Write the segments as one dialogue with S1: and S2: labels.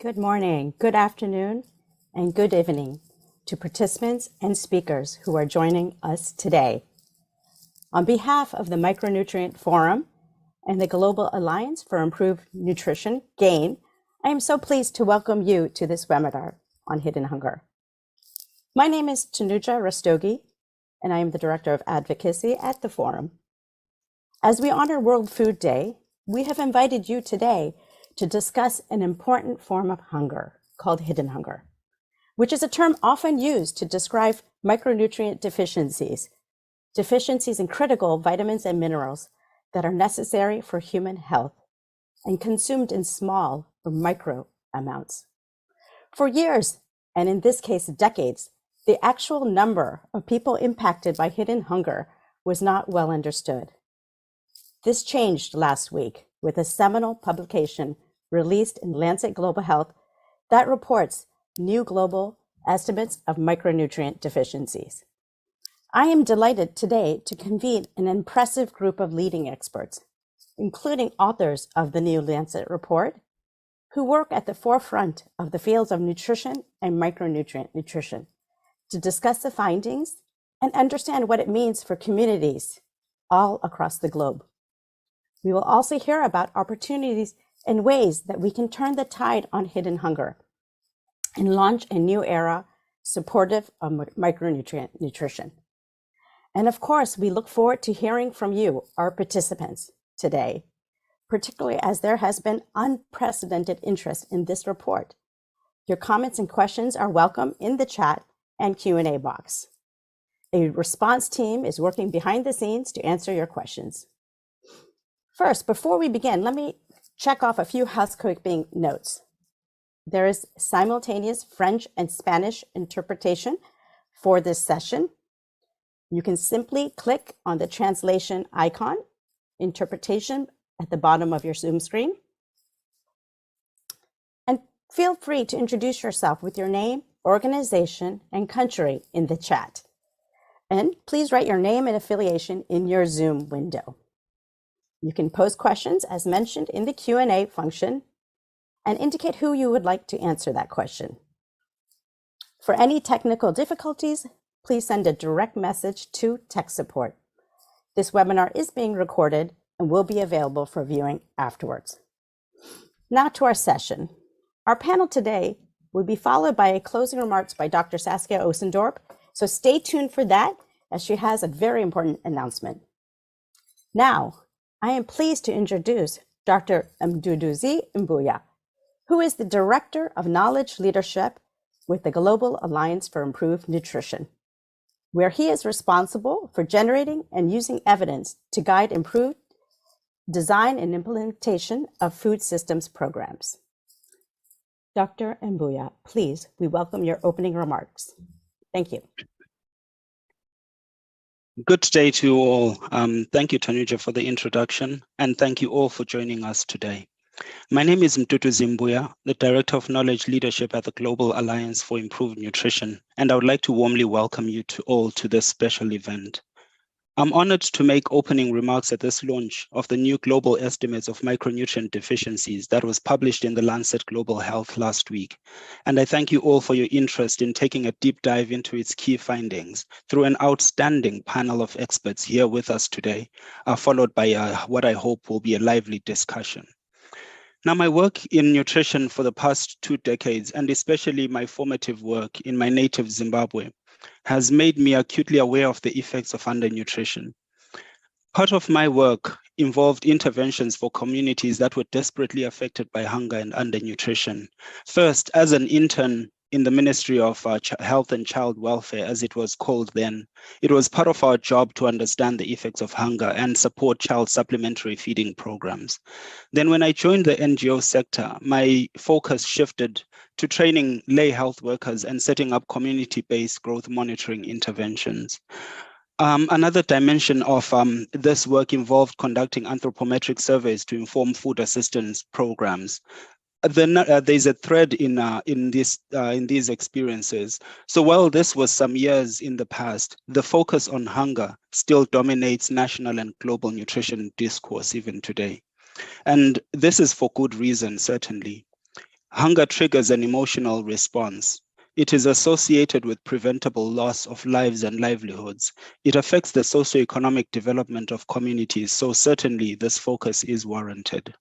S1: Good morning, good afternoon, and good evening to participants and speakers who are joining us today. On behalf of the Micronutrient Forum and the Global Alliance for Improved Nutrition, GAIN, I am so pleased to welcome you to this webinar on hidden hunger. My name is Tanuja Rastogi, and I am the Director of Advocacy at the Forum. As we honor World Food Day, we have invited you today to discuss an important form of hunger called hidden hunger, which is a term often used to describe micronutrient deficiencies in critical vitamins and minerals that are necessary for human health and consumed in small or micro amounts. For years, and in this case decades, the actual number of people impacted by hidden hunger was not well understood. This changed last week with a seminal publication released in Lancet Global Health that reports new global estimates of micronutrient deficiencies. I am delighted today to convene an impressive group of leading experts, including authors of the new Lancet report, who work at the forefront of the fields of nutrition and micronutrient nutrition, to discuss the findings and understand what it means for communities all across the globe. We will also hear about opportunities and ways that we can turn the tide on hidden hunger and launch a new era supportive of micronutrient nutrition. And of course, we look forward to hearing from you, our participants today, particularly as there has been unprecedented interest in this report. Your comments and questions are welcome in the chat and Q&A box. A response team is working behind the scenes to answer your questions. First, before we begin, let me check off a few housekeeping notes. There is simultaneous French and Spanish interpretation for this session. You can simply click on the translation icon, interpretation, at the bottom of your Zoom screen. And feel free to introduce yourself with your name, organization, and country in the chat. And please write your name and affiliation in your Zoom window. You can pose questions as mentioned in the Q&A function and indicate who you would like to answer that question. For any technical difficulties, please send a direct message to tech support. This webinar is being recorded and will be available for viewing afterwards. Now to our session. Our panel today will be followed by a closing remarks by Dr. Saskia Oostendorp, so stay tuned for that as she has a very important announcement. Now, I am pleased to introduce Dr. Mduduzi Mbuya, who is the Director of Knowledge Leadership with the Global Alliance for Improved Nutrition, where he is responsible for generating and using evidence to guide improved design and implementation of food systems programs. Dr. Mbuya, please, we welcome your opening remarks. Thank you.
S2: Good day to you all. Thank you, Tanuja, for the introduction, and thank you all for joining us today. My name is Mduduzi Mbuya, the Director of Knowledge Leadership at the Global Alliance for Improved Nutrition, and I would like to warmly welcome you all to this special event. I'm honored to make opening remarks at this launch of the new global estimates of micronutrient deficiencies that was published in the Lancet Global Health last week. And I thank you all for your interest in taking a deep dive into its key findings through an outstanding panel of experts here with us today, followed by what I hope will be a lively discussion. Now, my work in nutrition for the past 2 decades, and especially my formative work in my native Zimbabwe, has made me acutely aware of the effects of undernutrition. Part of my work involved interventions for communities that were desperately affected by hunger and undernutrition. First, as an intern in the Ministry of Health and Child Welfare, as it was called then, it was part of our job to understand the effects of hunger and support child supplementary feeding programs. Then when I joined the NGO sector, my focus shifted to training lay health workers and setting up community-based growth monitoring interventions. Another dimension of this work involved conducting anthropometric surveys to inform food assistance programs. Then there's a thread in these experiences. So while this was some years in the past, the focus on hunger still dominates national and global nutrition discourse even today. And this is for good reason, certainly. Hunger triggers an emotional response. It is associated with preventable loss of lives and livelihoods. It affects the socioeconomic development of communities, so certainly this focus is warranted.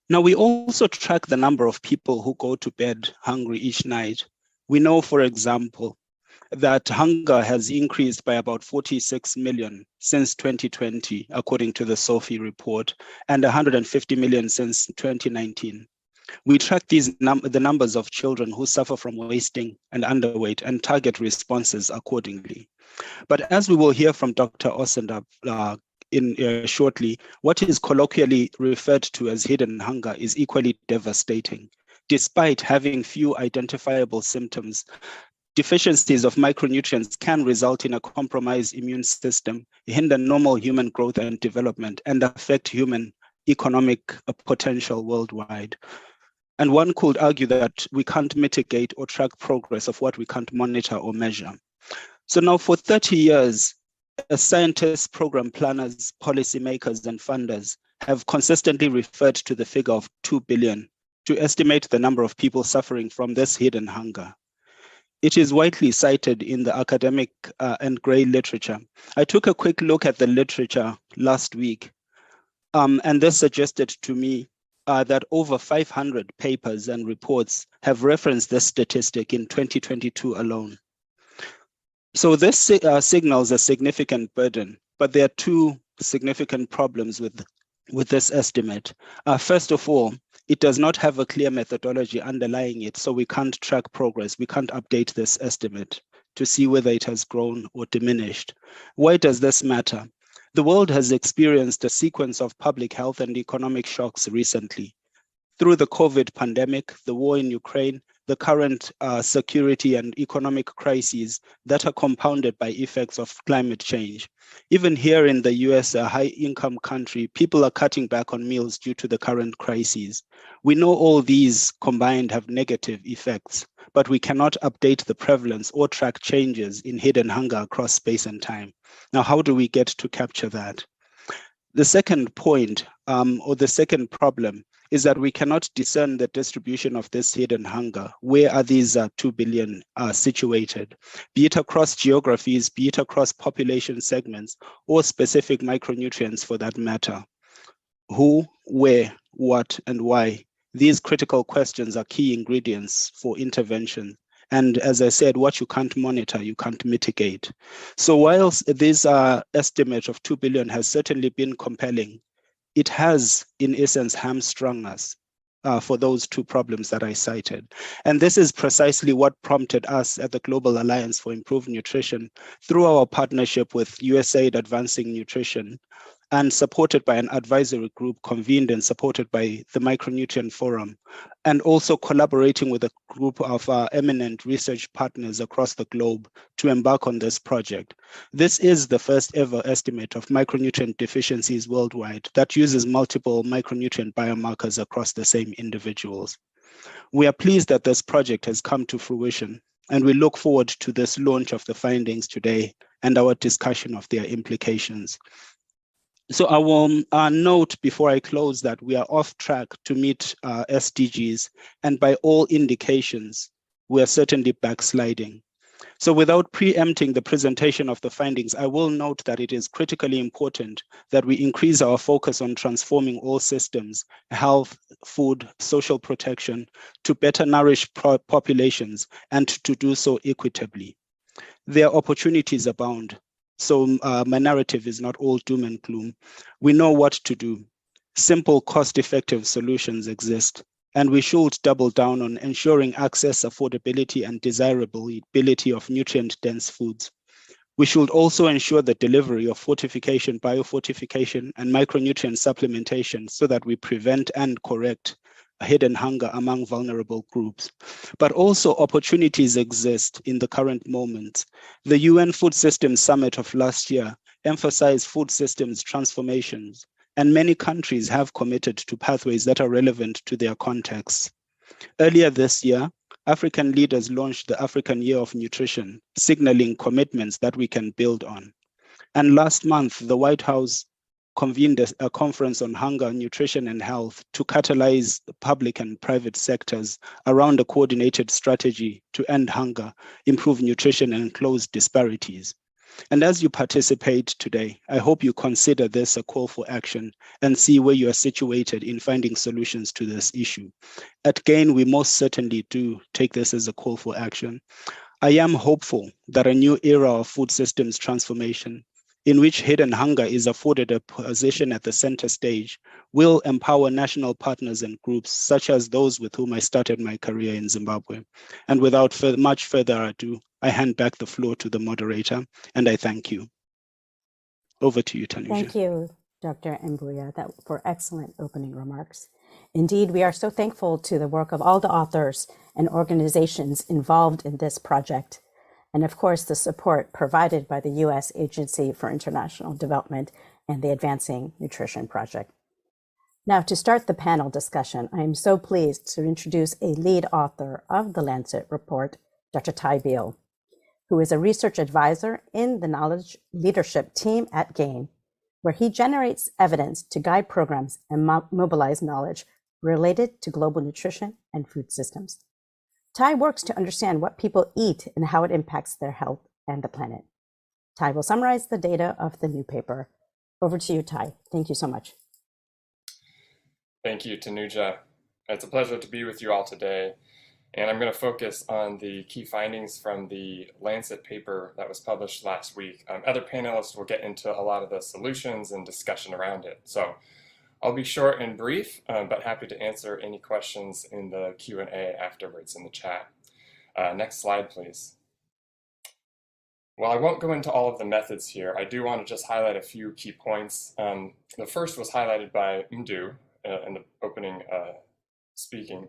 S2: Now, we also track the number of people who go to bed hungry each night. We know, for example, that hunger has increased by about 46 million since 2020, according to the SOFI report, and 150 million since 2019. We track the numbers of children who suffer from wasting and underweight and target responses accordingly. But as we will hear from Dr. Osenda shortly, what is colloquially referred to as hidden hunger is equally devastating. Despite having few identifiable symptoms, deficiencies of micronutrients can result in a compromised immune system, hinder normal human growth and development, and affect human economic potential worldwide. And one could argue that we can't mitigate or track progress of what we can't monitor or measure. So now for 30 years, scientists, program planners, policymakers, and funders have consistently referred to the figure of 2 billion to estimate the number of people suffering from this hidden hunger. It is widely cited in the academic and grey literature. I took a quick look at the literature last week, and this suggested to me that over 500 papers and reports have referenced this statistic in 2022 alone. So this signals a significant burden, but there are two significant problems with this estimate. First of all, it does not have a clear methodology underlying it, so we can't track progress. We can't update this estimate to see whether it has grown or diminished. Why does this matter? The world has experienced a sequence of public health and economic shocks recently. Through the COVID pandemic, the war in Ukraine, the current security and economic crises that are compounded by effects of climate change. Even here in the US, a high-income country, people are cutting back on meals due to the current crises. We know all these combined have negative effects, but we cannot update the prevalence or track changes in hidden hunger across space and time. Now, how do we get to capture that? The second point, or the second problem, is that we cannot discern the distribution of this hidden hunger. Where are these 2 billion situated? Be it across geographies, be it across population segments, or specific micronutrients for that matter. Who, where, what, and why? These critical questions are key ingredients for intervention. And as I said, what you can't monitor, you can't mitigate. So whilst this estimate of 2 billion has certainly been compelling, it has, in essence, hamstrung us for those two problems that I cited. And this is precisely what prompted us at the Global Alliance for Improved Nutrition, through our partnership with USAID Advancing Nutrition, and supported by an advisory group convened and supported by the Micronutrient Forum, and also collaborating with a group of eminent research partners across the globe to embark on this project. This is the first ever estimate of micronutrient deficiencies worldwide that uses multiple micronutrient biomarkers across the same individuals. We are pleased that this project has come to fruition, and we look forward to this launch of the findings today and our discussion of their implications. So I will note before I close that we are off track to meet SDGs, and by all indications, we are certainly backsliding. So without preempting the presentation of the findings, I will note that it is critically important that we increase our focus on transforming all systems, health, food, social protection, to better nourish populations and to do so equitably. There are opportunities abound. So my narrative is not all doom and gloom. We know what to do. Simple, cost-effective solutions exist, and we should double down on ensuring access, affordability, and desirability of nutrient-dense foods. We should also ensure the delivery of fortification, biofortification, and micronutrient supplementation so that we prevent and correct hidden hunger among vulnerable groups. But also opportunities exist in the current moment. The UN Food Systems Summit of last year emphasized food systems transformations, and many countries have committed to pathways that are relevant to their contexts. Earlier this year, African leaders launched the African Year of Nutrition, signaling commitments that we can build on. And last month, the White House convened a conference on hunger, nutrition, and health to catalyze the public and private sectors around a coordinated strategy to end hunger, improve nutrition, and close disparities. And as you participate today, I hope you consider this a call for action and see where you are situated in finding solutions to this issue. At GAIN, we most certainly do take this as a call for action. I am hopeful that a new era of food systems transformation, in which hidden hunger is afforded a position at the center stage, will empower national partners and groups such as those with whom I started my career in Zimbabwe. And without much further ado, I hand back the floor to the moderator, and I thank you. Over to you, Tanuja.
S1: Thank you, Dr. Mbuya, for excellent opening remarks. Indeed, we are so thankful to the work of all the authors and organizations involved in this project, and of course, the support provided by the U.S. Agency for International Development and the Advancing Nutrition Project. Now, to start the panel discussion, I am so pleased to introduce a lead author of the Lancet report, Dr. Tai Beal, who is a research advisor in the knowledge leadership team at GAIN, where he generates evidence to guide programs and mobilize knowledge related to global nutrition and food systems. Tai works to understand what people eat and how it impacts their health and the planet. Tai will summarize the data of the new paper. Over to you, Tai. Thank you so much.
S3: Thank you, Tanuja. It's a pleasure to be with you all today. And I'm going to focus on the key findings from the Lancet paper that was published last week. Other panelists will get into a lot of the solutions and discussion around it. So I'll be short and brief, but happy to answer any questions in the Q&A afterwards in the chat. Next slide, please. Well, I won't go into all of the methods here. I do want to just highlight a few key points. The first was highlighted by Mdu in the opening speaking.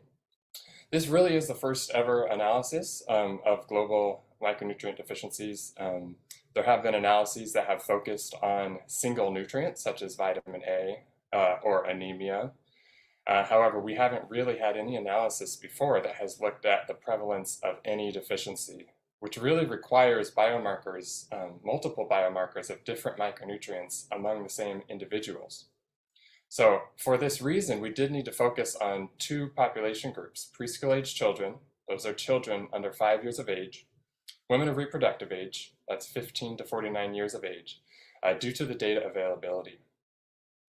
S3: This really is the first ever analysis of global micronutrient deficiencies. There have been analyses that have focused on single nutrients such as vitamin A or anemia. However, we haven't really had any analysis before that has looked at the prevalence of any deficiency, which really requires biomarkers, multiple biomarkers of different micronutrients among the same individuals. So for this reason, we did need to focus on two population groups: preschool age children, those are children under 5 years of age; women of reproductive age, that's 15 to 49 years of age, due to the data availability.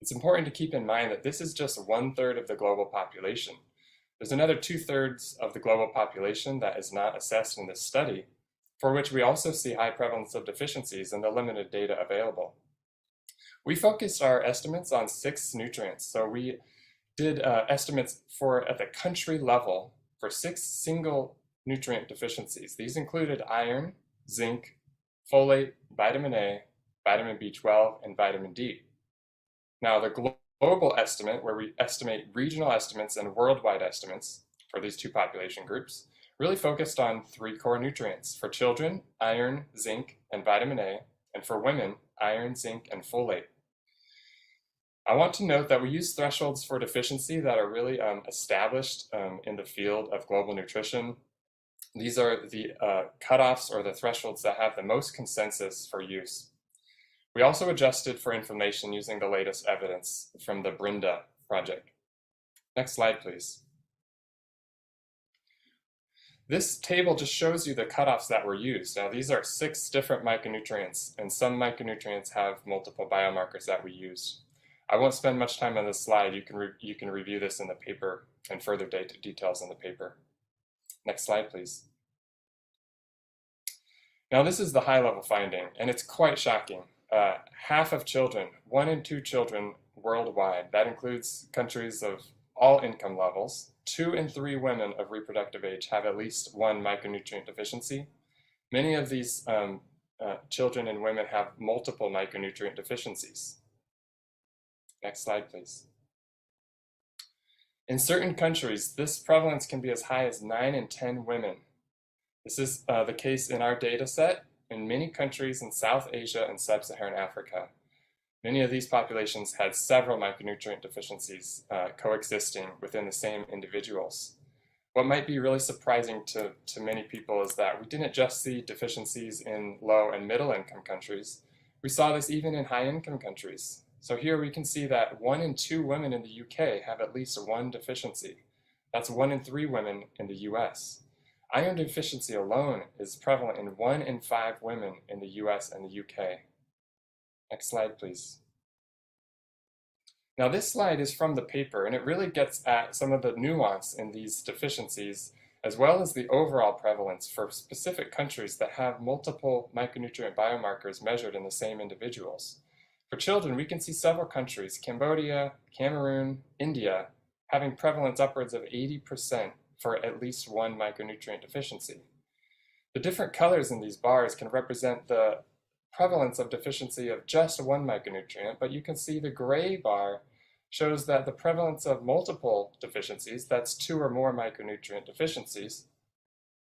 S3: It's important to keep in mind that this is just 1/3 of the global population. There's another 2/3 of the global population that is not assessed in this study, for which we also see high prevalence of deficiencies in the limited data available. We focused our estimates on 6 nutrients. So we did estimates at the country level for 6 single nutrient deficiencies. These included iron, zinc, folate, vitamin A, vitamin B12, and vitamin D. Now the global estimate, where we estimate regional estimates and worldwide estimates for these two population groups, really focused on 3 core nutrients. For children, iron, zinc, and vitamin A, and for women, iron, zinc, and folate. I want to note that we use thresholds for deficiency that are really established in the field of global nutrition. These are the cutoffs or the thresholds that have the most consensus for use. We also adjusted for information using the latest evidence from the Brinda project. Next slide, please. This table just shows you the cutoffs that were used. Now, these are 6 different micronutrients, and some micronutrients have multiple biomarkers that we use. I won't spend much time on this slide. You can review this in the paper and further details in the paper. Next slide, please. Now, this is the high-level finding, and it's quite shocking. Half of children, 1 in 2 children worldwide, that includes countries of all income levels, 2 in 3 women of reproductive age have at least 1 micronutrient deficiency. Many of these children and women have multiple micronutrient deficiencies. Next slide, please. In certain countries, this prevalence can be as high as 9 in 10 women. This is the case in our data set in many countries in South Asia and Sub-Saharan Africa. Many of these populations had several micronutrient deficiencies coexisting within the same individuals. What might be really surprising to many people is that we didn't just see deficiencies in low and middle income countries. We saw this even in high income countries. So here we can see that 1 in 2 women in the UK have at least one deficiency. That's 1 in 3 women in the US. Iron deficiency alone is prevalent in 1 in 5 women in the US and the UK. Next slide, please. Now this slide is from the paper, and it really gets at some of the nuance in these deficiencies, as well as the overall prevalence for specific countries that have multiple micronutrient biomarkers measured in the same individuals. For children, we can see several countries, Cambodia, Cameroon, India, having prevalence upwards of 80% for at least one micronutrient deficiency. The different colors in these bars can represent the prevalence of deficiency of just one micronutrient, but you can see the gray bar shows that the prevalence of multiple deficiencies, that's 2 or more micronutrient deficiencies,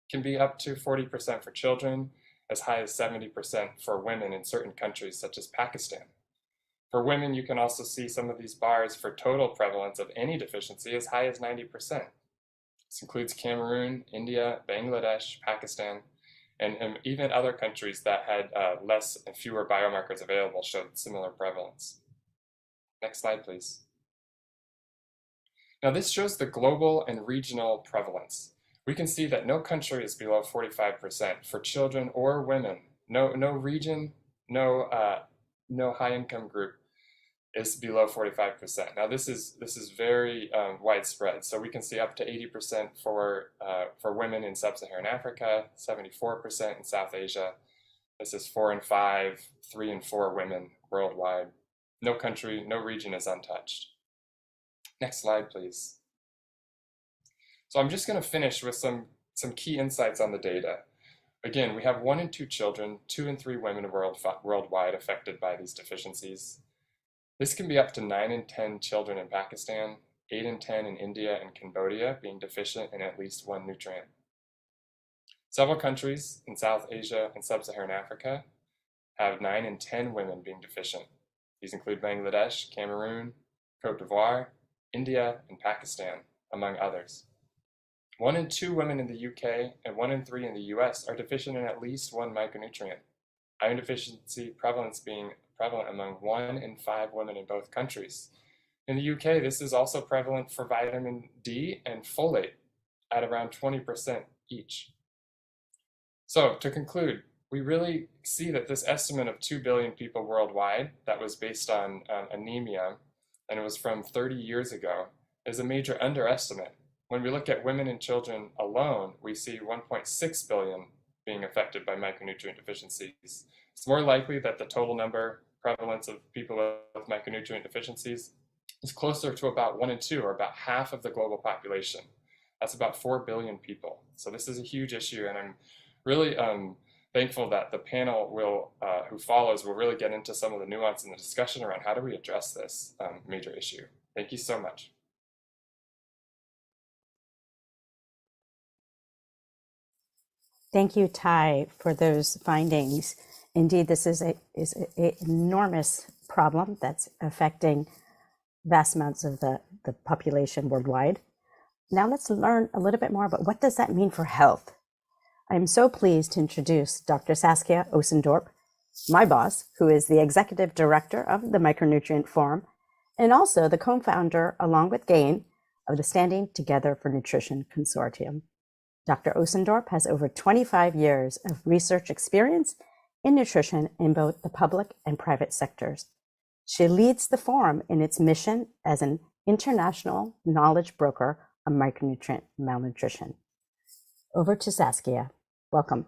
S3: can be up to 40% for children, as high as 70% for women in certain countries such as Pakistan. For women, you can also see some of these bars for total prevalence of any deficiency as high as 90%. This includes Cameroon, India, Bangladesh, Pakistan, and even other countries that had less and fewer biomarkers available showed similar prevalence. Next slide, please. Now this shows the global and regional prevalence. We can see that no country is below 45% for children or women. No region, no high-income group is below 45%. Now this is very widespread. So we can see up to 80% for women in sub-Saharan Africa, 74% in South Asia. This is 4 in 5, 3 in 4 women worldwide. No country, no region is untouched. Next slide, please. So I'm just going to finish with some key insights on the data. Again, we have 1 in 2 children, 2 in 3 women worldwide affected by these deficiencies. This can be up to 9 in 10 children in Pakistan, 8 in 10 in India and Cambodia being deficient in at least one nutrient. Several countries in South Asia and Sub-Saharan Africa have 9 in 10 women being deficient. These include Bangladesh, Cameroon, Cote d'Ivoire, India, and Pakistan, among others. 1 in 2 women in the UK and 1 in 3 in the US are deficient in at least one micronutrient. Iron deficiency prevalence being prevalent among 1 in 5 women in both countries. In the UK, this is also prevalent for vitamin D and folate at around 20% each. So to conclude, we really see that this estimate of 2 billion people worldwide that was based on anemia, and it was from 30 years ago, is a major underestimate. When we look at women and children alone, we see 1.6 billion being affected by micronutrient deficiencies. It's more likely that the total prevalence of people with micronutrient deficiencies is closer to about 1 in 2, or about half of the global population. That's about 4 billion people. So this is a huge issue, and I'm really thankful that the panel who follows will really get into some of the nuance in the discussion around how do we address this major issue. Thank you so much.
S1: Thank you, Ty, for those findings. Indeed, this is an enormous problem that's affecting vast amounts of the population worldwide. Now let's learn a little bit more about what does that mean for health. I'm so pleased to introduce Dr. Saskia Oostendorp, my boss, who is the executive director of the Micronutrient Forum, and also the co-founder, along with Gain, of the Standing Together for Nutrition Consortium. Dr. Oostendorp has over 25 years of research experience in nutrition in both the public and private sectors. She leads the forum in its mission as an international knowledge broker on micronutrient malnutrition. Over to Saskia. Welcome.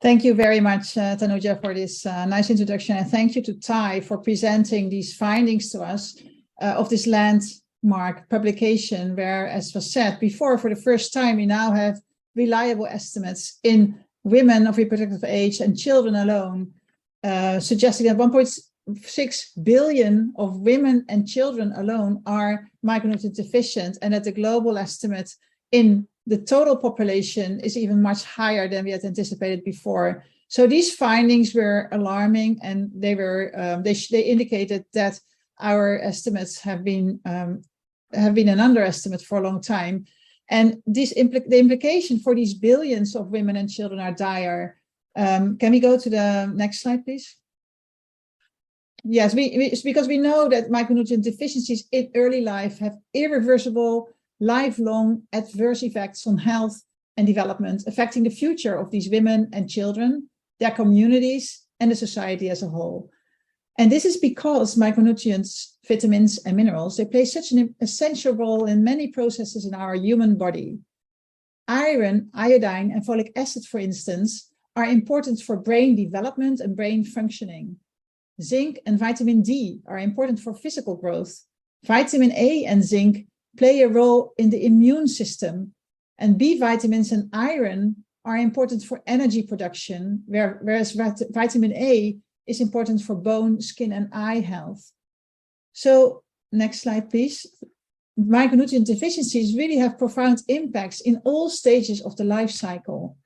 S4: Thank you very much, Tanuja, for this nice introduction. And thank you to Ty for presenting these findings to us of this landmark publication, where, as was said before, for the first time, we now have reliable estimates in women of reproductive age and children alone, suggesting that 1.6 billion of women and children alone are micronutrient deficient, and that the global estimate in the total population is even much higher than we had anticipated before. So these findings were alarming, and they indicated that our estimates have been an underestimate for a long time. And the implication for these billions of women and children are dire. Can we go to the next slide, please? Yes, it's because we know that micronutrient deficiencies in early life have irreversible, lifelong adverse effects on health and development, affecting the future of these women and children, their communities, and the society as a whole. And this is because micronutrients, vitamins, and minerals, they play such an essential role in many processes in our human body. Iron, iodine, and folic acid, for instance, are important for brain development and brain functioning. Zinc and vitamin D are important for physical growth. Vitamin A and zinc play a role in the immune system, and B vitamins and iron are important for energy production, whereas vitamin A is important for bone, skin, and eye health. So, next slide, please. Micronutrient deficiencies really have profound impacts in all stages of the life cycle.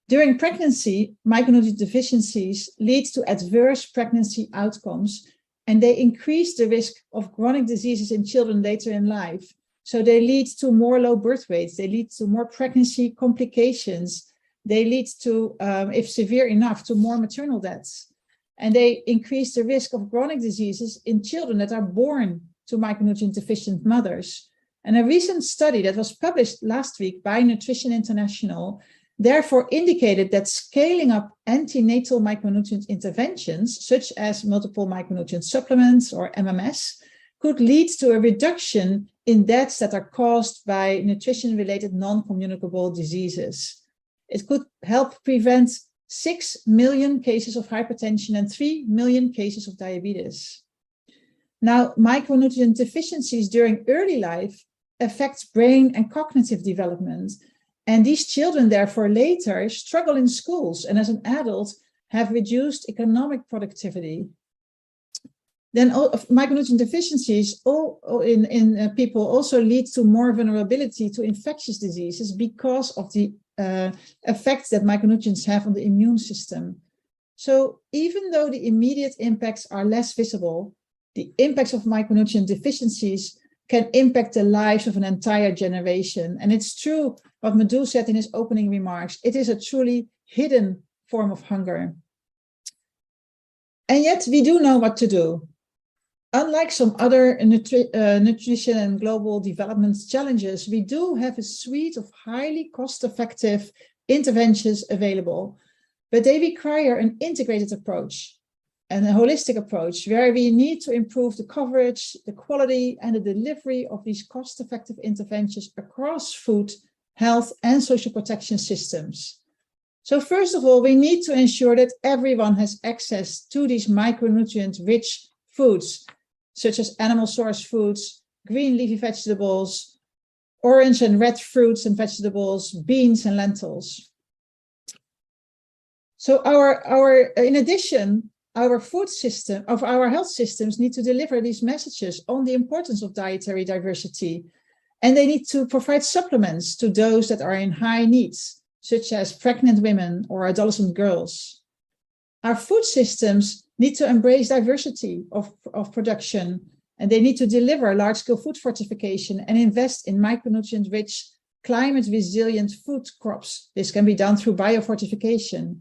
S4: During pregnancy, micronutrient deficiencies lead to adverse pregnancy outcomes, and they increase the risk of chronic diseases in children later in life. So they lead to more low birth weights, they lead to more pregnancy complications, they lead to, if severe enough, to more maternal deaths. And they increase the risk of chronic diseases in children that are born to micronutrient deficient mothers. And a recent study that was published last week by Nutrition International therefore indicated that scaling up antenatal micronutrient interventions, such as multiple micronutrient supplements or MMS, could lead to a reduction in deaths that are caused by nutrition-related non-communicable diseases. It could help prevent 6 million cases of hypertension and 3 million cases of diabetes. Now, micronutrient deficiencies during early life affect brain and cognitive development. And these children, therefore, later struggle in schools and as an adult have reduced economic productivity. Then micronutrient deficiencies in people also lead to more vulnerability to infectious diseases because of the effects that micronutrients have on the immune system. So even though the immediate impacts are less visible, the impacts of micronutrient deficiencies can impact the lives of an entire generation. And it's true what Madhu said in his opening remarks, it is a truly hidden form of hunger. And yet we do know what to do. Unlike some other nutrition and global development challenges, we do have a suite of highly cost-effective interventions available, but they require an integrated approach and a holistic approach where we need to improve the coverage, the quality, and the delivery of these cost-effective interventions across food, health, and social protection systems. So first of all, we need to ensure that everyone has access to these micronutrient-rich foods, such as animal source foods, green leafy vegetables, orange and red fruits and vegetables, beans and lentils. So in addition, our food system, our health systems need to deliver these messages on the importance of dietary diversity. And they need to provide supplements to those that are in high needs, such as pregnant women or adolescent girls. Our food systems need to embrace diversity of production, and they need to deliver large-scale food fortification and invest in micronutrient-rich, climate-resilient food crops. This can be done through biofortification.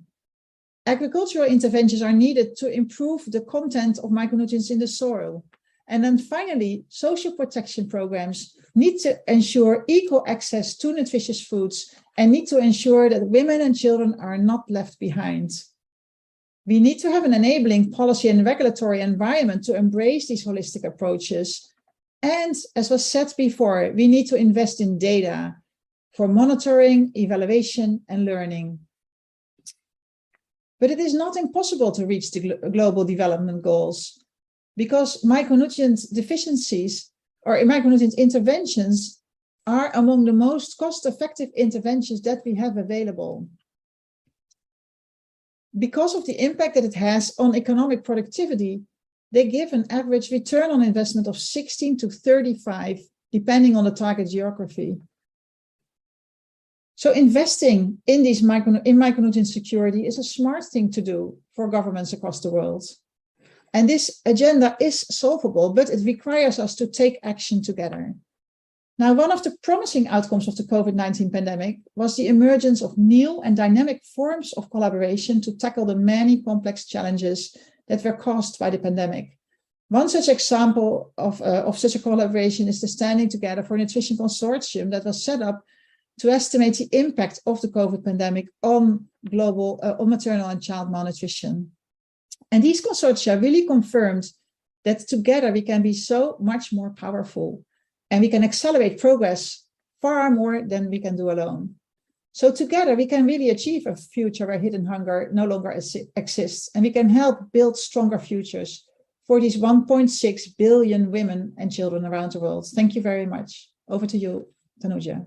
S4: Agricultural interventions are needed to improve the content of micronutrients in the soil. And then finally, social protection programs need to ensure equal access to nutritious foods and need to ensure that women and children are not left behind. We need to have an enabling policy and regulatory environment to embrace these holistic approaches. And as was said before, we need to invest in data for monitoring, evaluation, and learning. But it is not impossible to reach the global development goals because micronutrient deficiencies or micronutrient interventions are among the most cost-effective interventions that we have available. Because of the impact that it has on economic productivity, they give an average return on investment of 16 to 35, depending on the target geography. So investing in these micronutrient security is a smart thing to do for governments across the world. And this agenda is solvable, but it requires us to take action together. Now, one of the promising outcomes of the COVID-19 pandemic was the emergence of new and dynamic forms of collaboration to tackle the many complex challenges that were caused by the pandemic. One such example of such a collaboration is the Standing Together for Nutrition Consortium that was set up to estimate the impact of the COVID pandemic on on maternal and child malnutrition. And these consortia really confirmed that together we can be so much more powerful and we can accelerate progress far more than we can do alone. So together we can really achieve a future where hidden hunger no longer exists, and we can help build stronger futures for these 1.6 billion women and children around the world. Thank you very much. Over to you, Tanuja.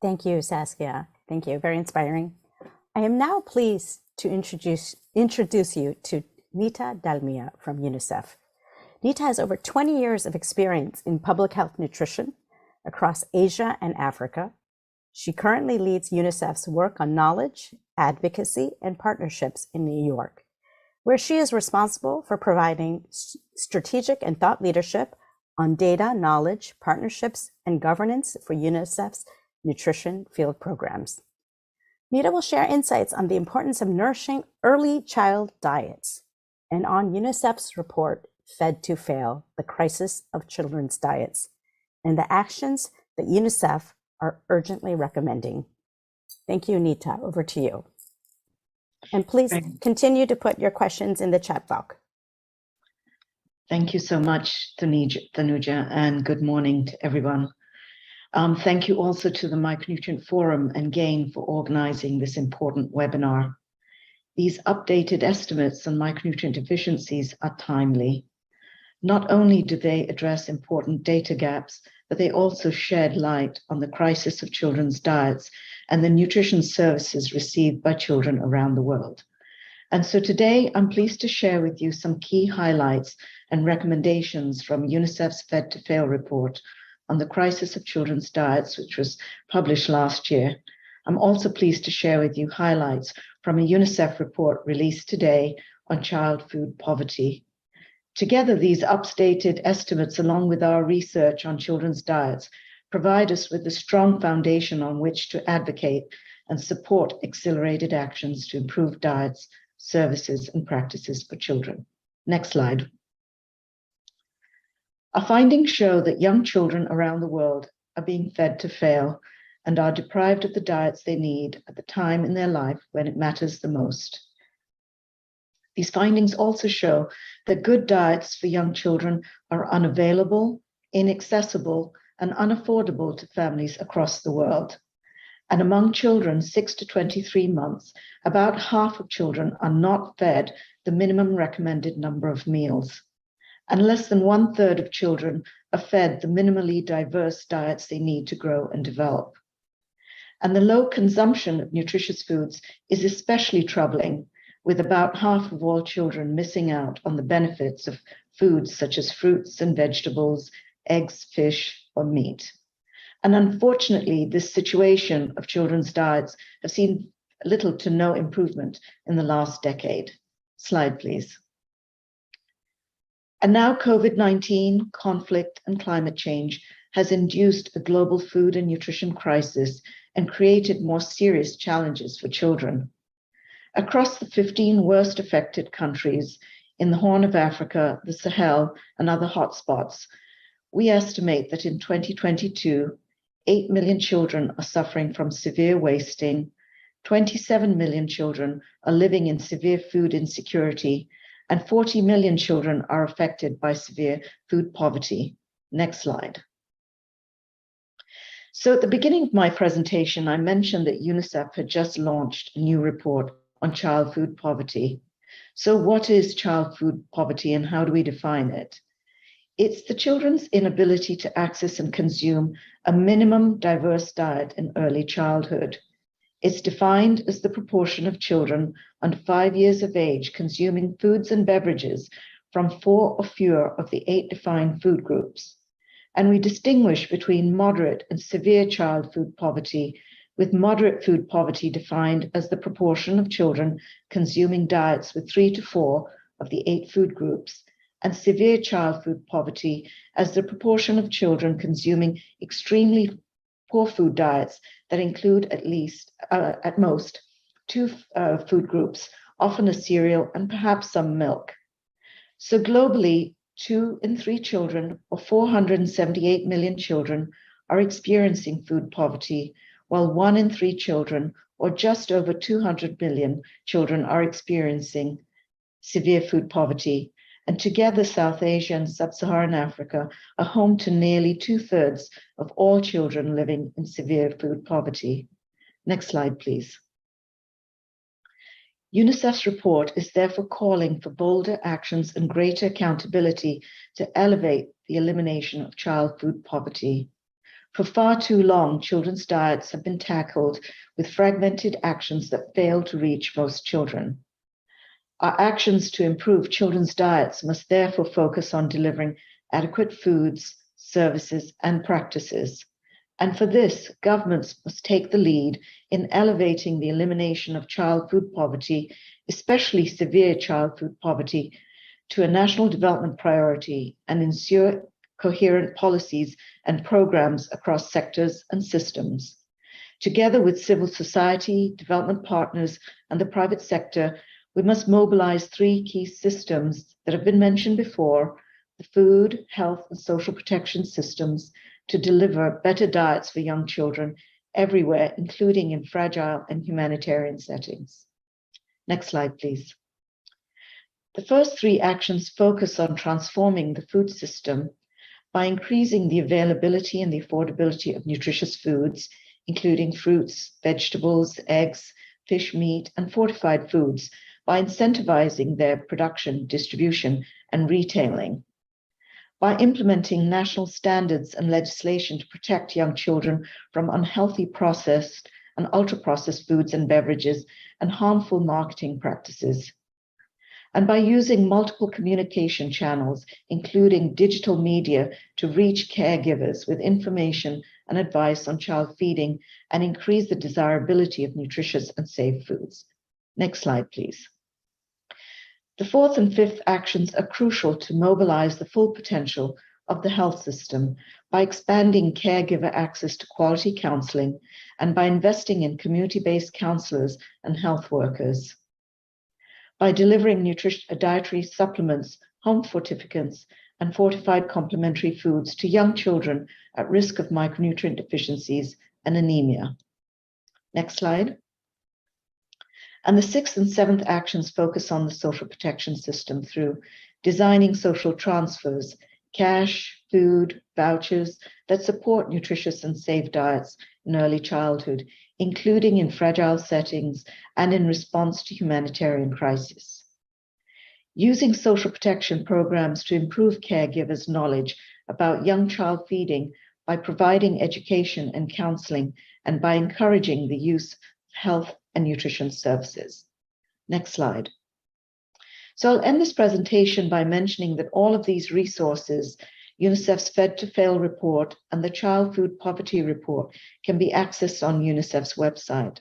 S1: Thank you, Saskia. Thank you. Very inspiring. I am now pleased to introduce you to Nita Dalmia from UNICEF. Nita has over 20 years of experience in public health nutrition across Asia and Africa. She currently leads UNICEF's work on knowledge, advocacy, and partnerships in New York, where she is responsible for providing strategic and thought leadership on data, knowledge, partnerships, and governance for UNICEF's nutrition field programs. Nita will share insights on the importance of nourishing early child diets and on UNICEF's report, Fed to Fail, the Crisis of Children's Diets, and the actions that UNICEF are urgently recommending. Thank you, Nita. Over to you. And please continue to put your questions in the chat box.
S5: Thank you so much, Tanuja, and good morning to everyone. Thank you also to the Micronutrient Forum and GAIN for organizing this important webinar. These updated estimates on micronutrient deficiencies are timely. Not only do they address important data gaps, but they also shed light on the crisis of children's diets and the nutrition services received by children around the world. And so today, I'm pleased to share with you some key highlights and recommendations from UNICEF's Fed to Fail report on the crisis of children's diets, which was published last year. I'm also pleased to share with you highlights from a UNICEF report released today on child food poverty. Together, these updated estimates, along with our research on children's diets, provide us with a strong foundation on which to advocate and support accelerated actions to improve diets, services, and practices for children. Next slide. Our findings show that young children around the world are being fed to fail and are deprived of the diets they need at the time in their life when it matters the most. These findings also show that good diets for young children are unavailable, inaccessible, and unaffordable to families across the world. And among children 6 to 23 months, about half of children are not fed the minimum recommended number of meals. And less than 1/3 of children are fed the minimally diverse diets they need to grow and develop. And the low consumption of nutritious foods is especially troubling, with about half of all children missing out on the benefits of foods such as fruits and vegetables, eggs, fish, or meat. And unfortunately, this situation of children's diets has seen little to no improvement in the last decade. Slide, please. And now COVID-19, conflict, and climate change has induced a global food and nutrition crisis and created more serious challenges for children. Across the 15 worst affected countries in the Horn of Africa, the Sahel, and other hotspots, we estimate that in 2022, 8 million children are suffering from severe wasting, 27 million children are living in severe food insecurity, and 40 million children are affected by severe food poverty. Next slide. So at the beginning of my presentation, I mentioned that UNICEF had just launched a new report on child food poverty. So what is child food poverty and how do we define it? It's the children's inability to access and consume a minimum diverse diet in early childhood. It's defined as the proportion of children under 5 years of age consuming foods and beverages from 4 or fewer of the 8 defined food groups. And we distinguish between moderate and severe child food poverty, with moderate food poverty defined as the proportion of children consuming diets with 3 to 4 of the 8 food groups, and severe child food poverty as the proportion of children consuming extremely poor food diets that include at most 2 food groups often a cereal, and perhaps some milk. So globally, 2 in 3 children, or 478 million children, are experiencing food poverty, while 1 in 3 children, or just over 200 million children, are experiencing severe food poverty. And together, South Asia and Sub-Saharan Africa are home to nearly 2/3 of all children living in severe food poverty. Next slide, please. UNICEF's report is therefore calling for bolder actions and greater accountability to elevate the elimination of child food poverty. For far too long, children's diets have been tackled with fragmented actions that fail to reach most children. Our actions to improve children's diets must therefore focus on delivering adequate foods, services, and practices. And for this, governments must take the lead in elevating the elimination of child food poverty, especially severe child food poverty, to a national development priority and ensure coherent policies and programs across sectors and systems. Together with civil society, development partners, and the private sector, we must mobilize 3 key systems that have been mentioned before: the food, health, and social protection systems, to deliver better diets for young children everywhere, including in fragile and humanitarian settings. Next slide, please. The first 3 actions focus on transforming the food system by increasing the availability and the affordability of nutritious foods, including fruits, vegetables, eggs, fish, meat, and fortified foods, by incentivizing their production, distribution, and retailing. By implementing national standards and legislation to protect young children from unhealthy processed and ultra-processed foods and beverages and harmful marketing practices. And by using multiple communication channels, including digital media, to reach caregivers with information and advice on child feeding and increase the desirability of nutritious and safe foods. Next slide, please. The 4th and 5th actions are crucial to mobilize the full potential of the health system by expanding caregiver access to quality counseling and by investing in community-based counselors and health workers. By delivering dietary supplements, home fortificants, and fortified complementary foods to young children at risk of micronutrient deficiencies and anemia. Next slide. And the 6th and 7th actions focus on the social protection system through designing social transfers, cash, food, vouchers that support nutritious and safe diets in early childhood, including in fragile settings and in response to humanitarian crisis. Using social protection programs to improve caregivers' knowledge about young child feeding by providing education and counseling and by encouraging the use of health and nutrition services. Next slide. So I'll end this presentation by mentioning that all of these resources, UNICEF's Fed to Fail report and the Child Food Poverty report, can be accessed on UNICEF's website.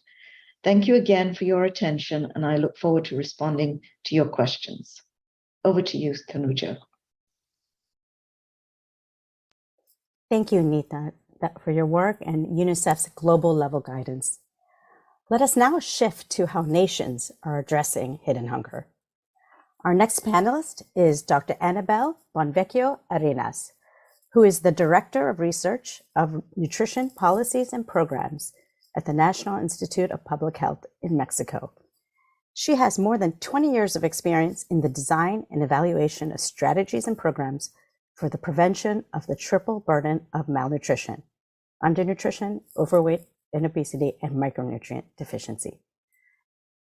S5: Thank you again for your attention, and I look forward to responding to your questions. Over to you, Tanuja.
S1: Thank you, Nita, for your work and UNICEF's global level guidance. Let us now shift to how nations are addressing hidden hunger. Our next panelist is Dr. Annabelle Bonvecchio Arenas, who is the Director of Research of Nutrition Policies and Programs at the National Institute of Public Health in Mexico. She has more than 20 years of experience in the design and evaluation of strategies and programs for the prevention of the triple burden of malnutrition, undernutrition, overweight, and obesity, and micronutrient deficiency.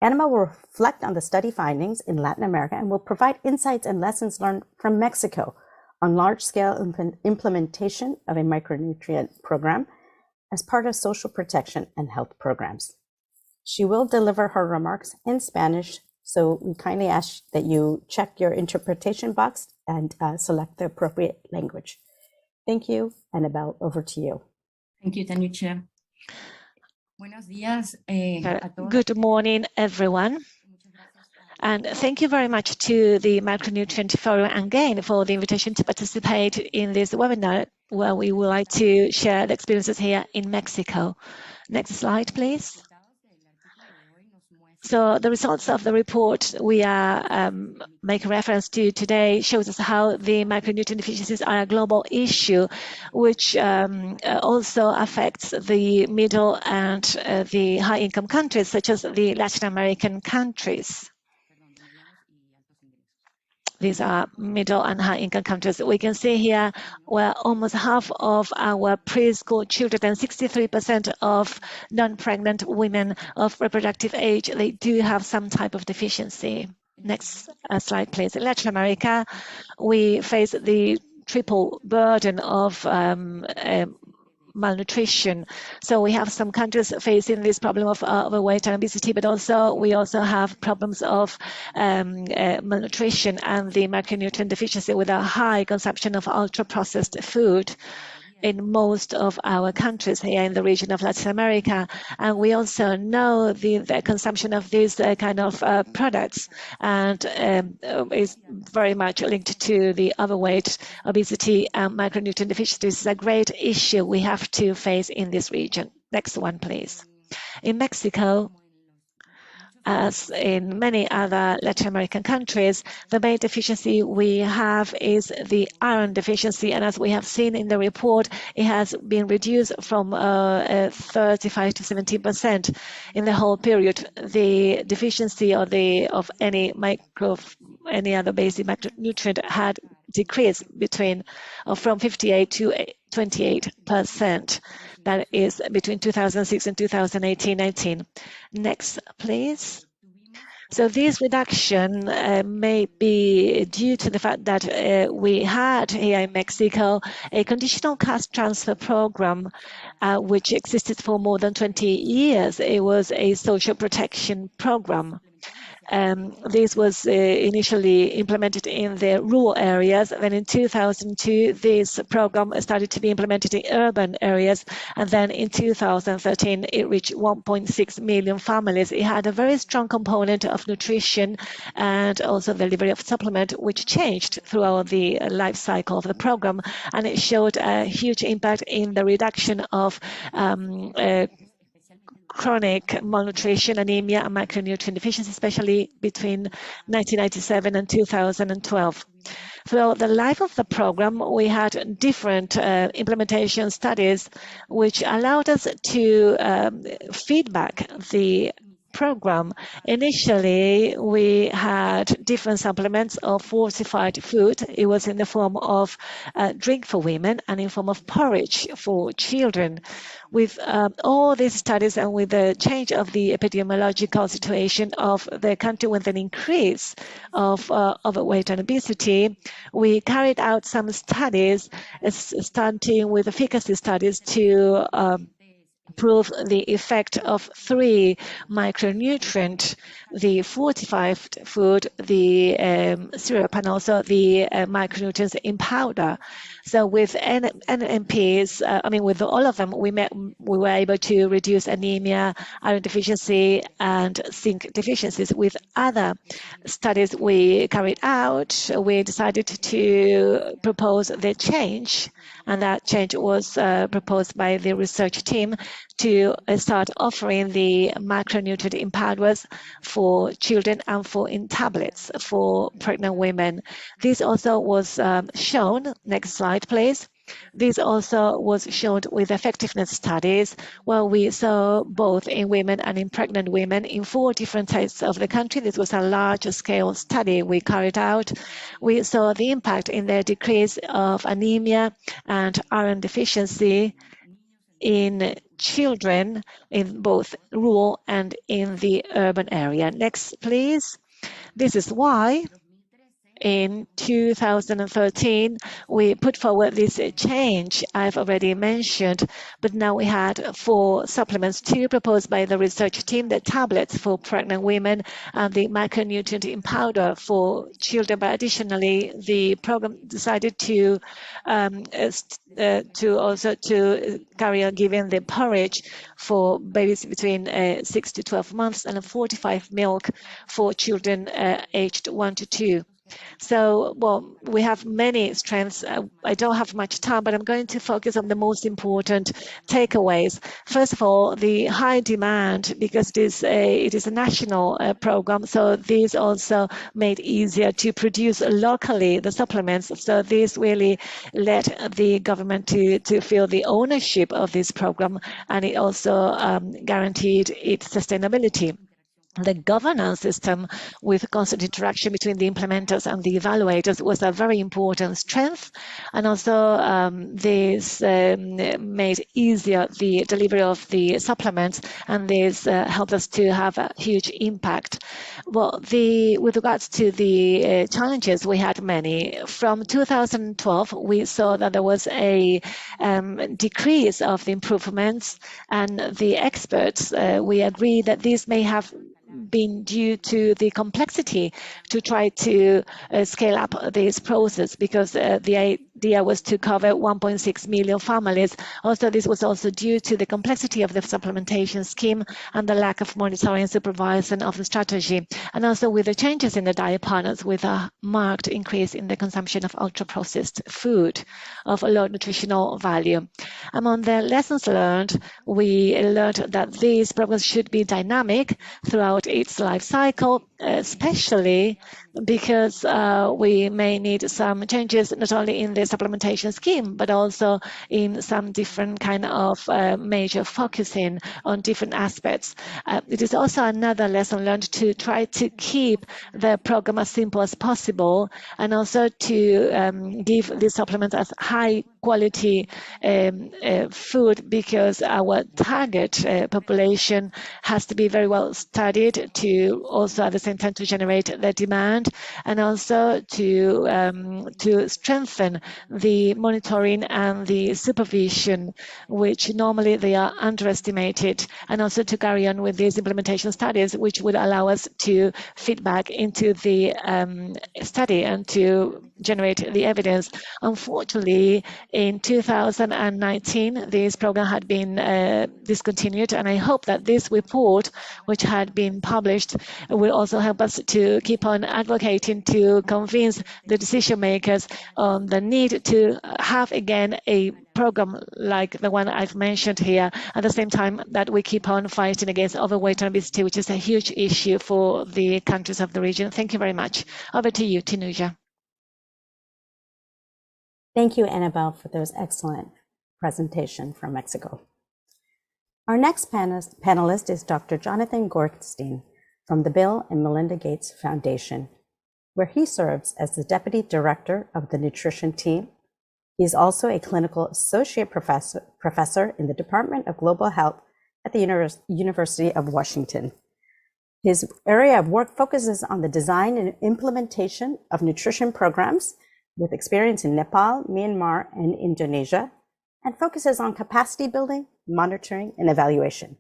S1: Anima will reflect on the study findings in Latin America and will provide insights and lessons learned from Mexico on large-scale implementation of a micronutrient program as part of social protection and health programs. She will deliver her remarks in Spanish, so we kindly ask that you check your interpretation box and select the appropriate language. Thank you. Annabelle, over to you.
S6: Thank you, Tanuja. Buenos días, a todos.
S7: Good morning, everyone. And thank you very much to the Micronutrient Forum and GAIN for the invitation to participate in this webinar, where we would like to share the experiences here in Mexico. Next slide, please. So the results of the report we are making reference to today shows us how the micronutrient deficiencies are a global issue, which also affects the middle and the high-income countries, such as the Latin American countries. These are middle and high-income countries. We can see here where almost half of our preschool children and 63% of non-pregnant women of reproductive age, they do have some type of deficiency. Next slide, please. In Latin America, we face the triple burden of malnutrition. So we have some countries facing this problem of overweight and obesity, but we also have problems of malnutrition and the macronutrient deficiency with a high consumption of ultra-processed food in most of our countries here in the region of Latin America. And we also know the consumption of these kind of products and is very much linked to the overweight, obesity, and micronutrient deficiency. This is a great issue we have to face in this region. Next one, please. In Mexico, as in many other Latin American countries, the main deficiency we have is the iron deficiency. And as we have seen in the report, it has been reduced from 35 to 17% in the whole period. The deficiency of any other basic macronutrient had decreased from 58 to 28%. That is between 2006 and 2018-19. Next, please. So this reduction may be due to the fact that we had here in Mexico a conditional cash transfer program which existed for more than 20 years. It was a social protection program. This was initially implemented in the rural areas. Then in 2002, this program started to be implemented in urban areas. And then in 2013, it reached 1.6 million families. It had a very strong component of nutrition and also the delivery of supplement, which changed throughout the life cycle of the program. And it showed a huge impact in the reduction of chronic malnutrition, anemia, and macronutrient deficiency, especially between 1997 and 2012. Throughout the life of the program, we had different implementation studies which allowed us to feedback the program. Initially, we had different supplements of fortified food. It was in the form of drink for women and in form of porridge for children. With all these studies and with the change of the epidemiological situation of the country with an increase of overweight and obesity, we carried out some studies, starting with efficacy studies to prove the effect of 3 micronutrients: the fortified food, the syrup, and also the micronutrients in powder. So with NMPs, with all of them, we were able to reduce anemia, iron deficiency, and zinc deficiencies. With other studies we carried out, we decided to propose the change, and that change was proposed by the research team to start offering the macronutrient in powders for children and in tablets for pregnant women. This also was shown. Next slide, please. This also was shown with effectiveness studies where we saw both in women and in pregnant women in 4 different sites of the country. This was a large-scale study we carried out. We saw the impact in the decrease of anemia and iron deficiency in children in both rural and in the urban area. Next, please. This is why in 2013, we put forward this change I've already mentioned, but now we had 4 supplements, 2 proposed by the research team, the tablets for pregnant women and the micronutrient in powder for children. But additionally, the program decided to carry on giving the porridge for babies between 6 to 12 months and a fortified milk for children aged 1 to 2. So, well, we have many strengths. I don't have much time, but I'm going to focus on the most important takeaways. First of all, the high demand, because it is a national program, so this also made easier to produce locally the supplements. So this really led the government to feel the ownership of this program, and it also guaranteed its sustainability. The governance system with constant interaction between the implementers and the evaluators was a very important strength. And also this made easier the delivery of the supplements, and this helped us to have a huge impact. Well, with regards to the challenges, we had many. From 2012, we saw that there was a decrease of the improvements, and the experts, we agree that this may have been due to the complexity to try to scale up this process, because the idea was to cover 1.6 million families. Also, this was also due to the complexity of the supplementation scheme and the lack of monitoring and supervision of the strategy. And also with the changes in the diet patterns, with a marked increase in the consumption of ultra-processed food of low nutritional value. Among the lessons learned, we learned that these programs should be dynamic throughout its life cycle, especially because we may need some changes not only in the supplementation scheme, but also in some different kind of major focusing on different aspects. It is also another lesson learned to try to keep the program as simple as possible, and also to give these supplements as high quality food, because our target population has to be very well studied to also at the same time to generate the demand, and also to strengthen the monitoring and the supervision, which normally they are underestimated, and also to carry on with these implementation studies, which would allow us to feed back into the study and to generate the evidence. Unfortunately, in 2019, this program had been discontinued, and I hope that this report, which had been published, will also help us to keep on advocating to convince the decision makers on the need to have again a program like the one I've mentioned here, at the same time that we keep on fighting against overweight and obesity, which is a huge issue for the countries of the region. Thank you very much. Over to you, Tanuja.
S1: Thank you, Annabelle, for those excellent presentation from Mexico. Our next panelist is Dr. Jonathan Gorenstein from the Bill and Melinda Gates Foundation, where he serves as the Deputy Director of the Nutrition Team. He is also a clinical associate professor in the Department of Global Health at the University of Washington. His area of work focuses on the design and implementation of nutrition programs with experience in Nepal, Myanmar, and Indonesia, and focuses on capacity building, monitoring, and evaluation.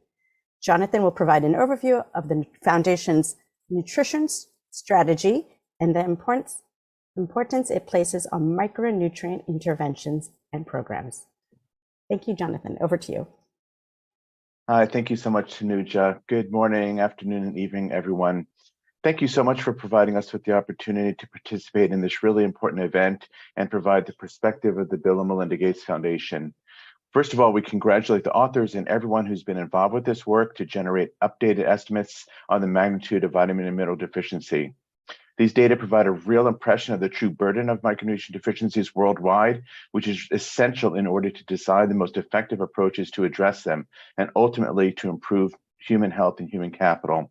S1: Jonathan will provide an overview of the Foundation's nutrition strategy and the importance it places on micronutrient interventions and programs. Thank you, Jonathan. Over to you.
S8: Hi, thank you so much, Tanuja. Good morning, afternoon, and evening, everyone. Thank you so much for providing us with the opportunity to participate in this really important event and provide the perspective of the Bill and Melinda Gates Foundation. First of all, we congratulate the authors and everyone who's been involved with this work to generate updated estimates on the magnitude of vitamin and mineral deficiency. These data provide a real impression of the true burden of micronutrient deficiencies worldwide, which is essential in order to decide the most effective approaches to address them and ultimately to improve human health and human capital.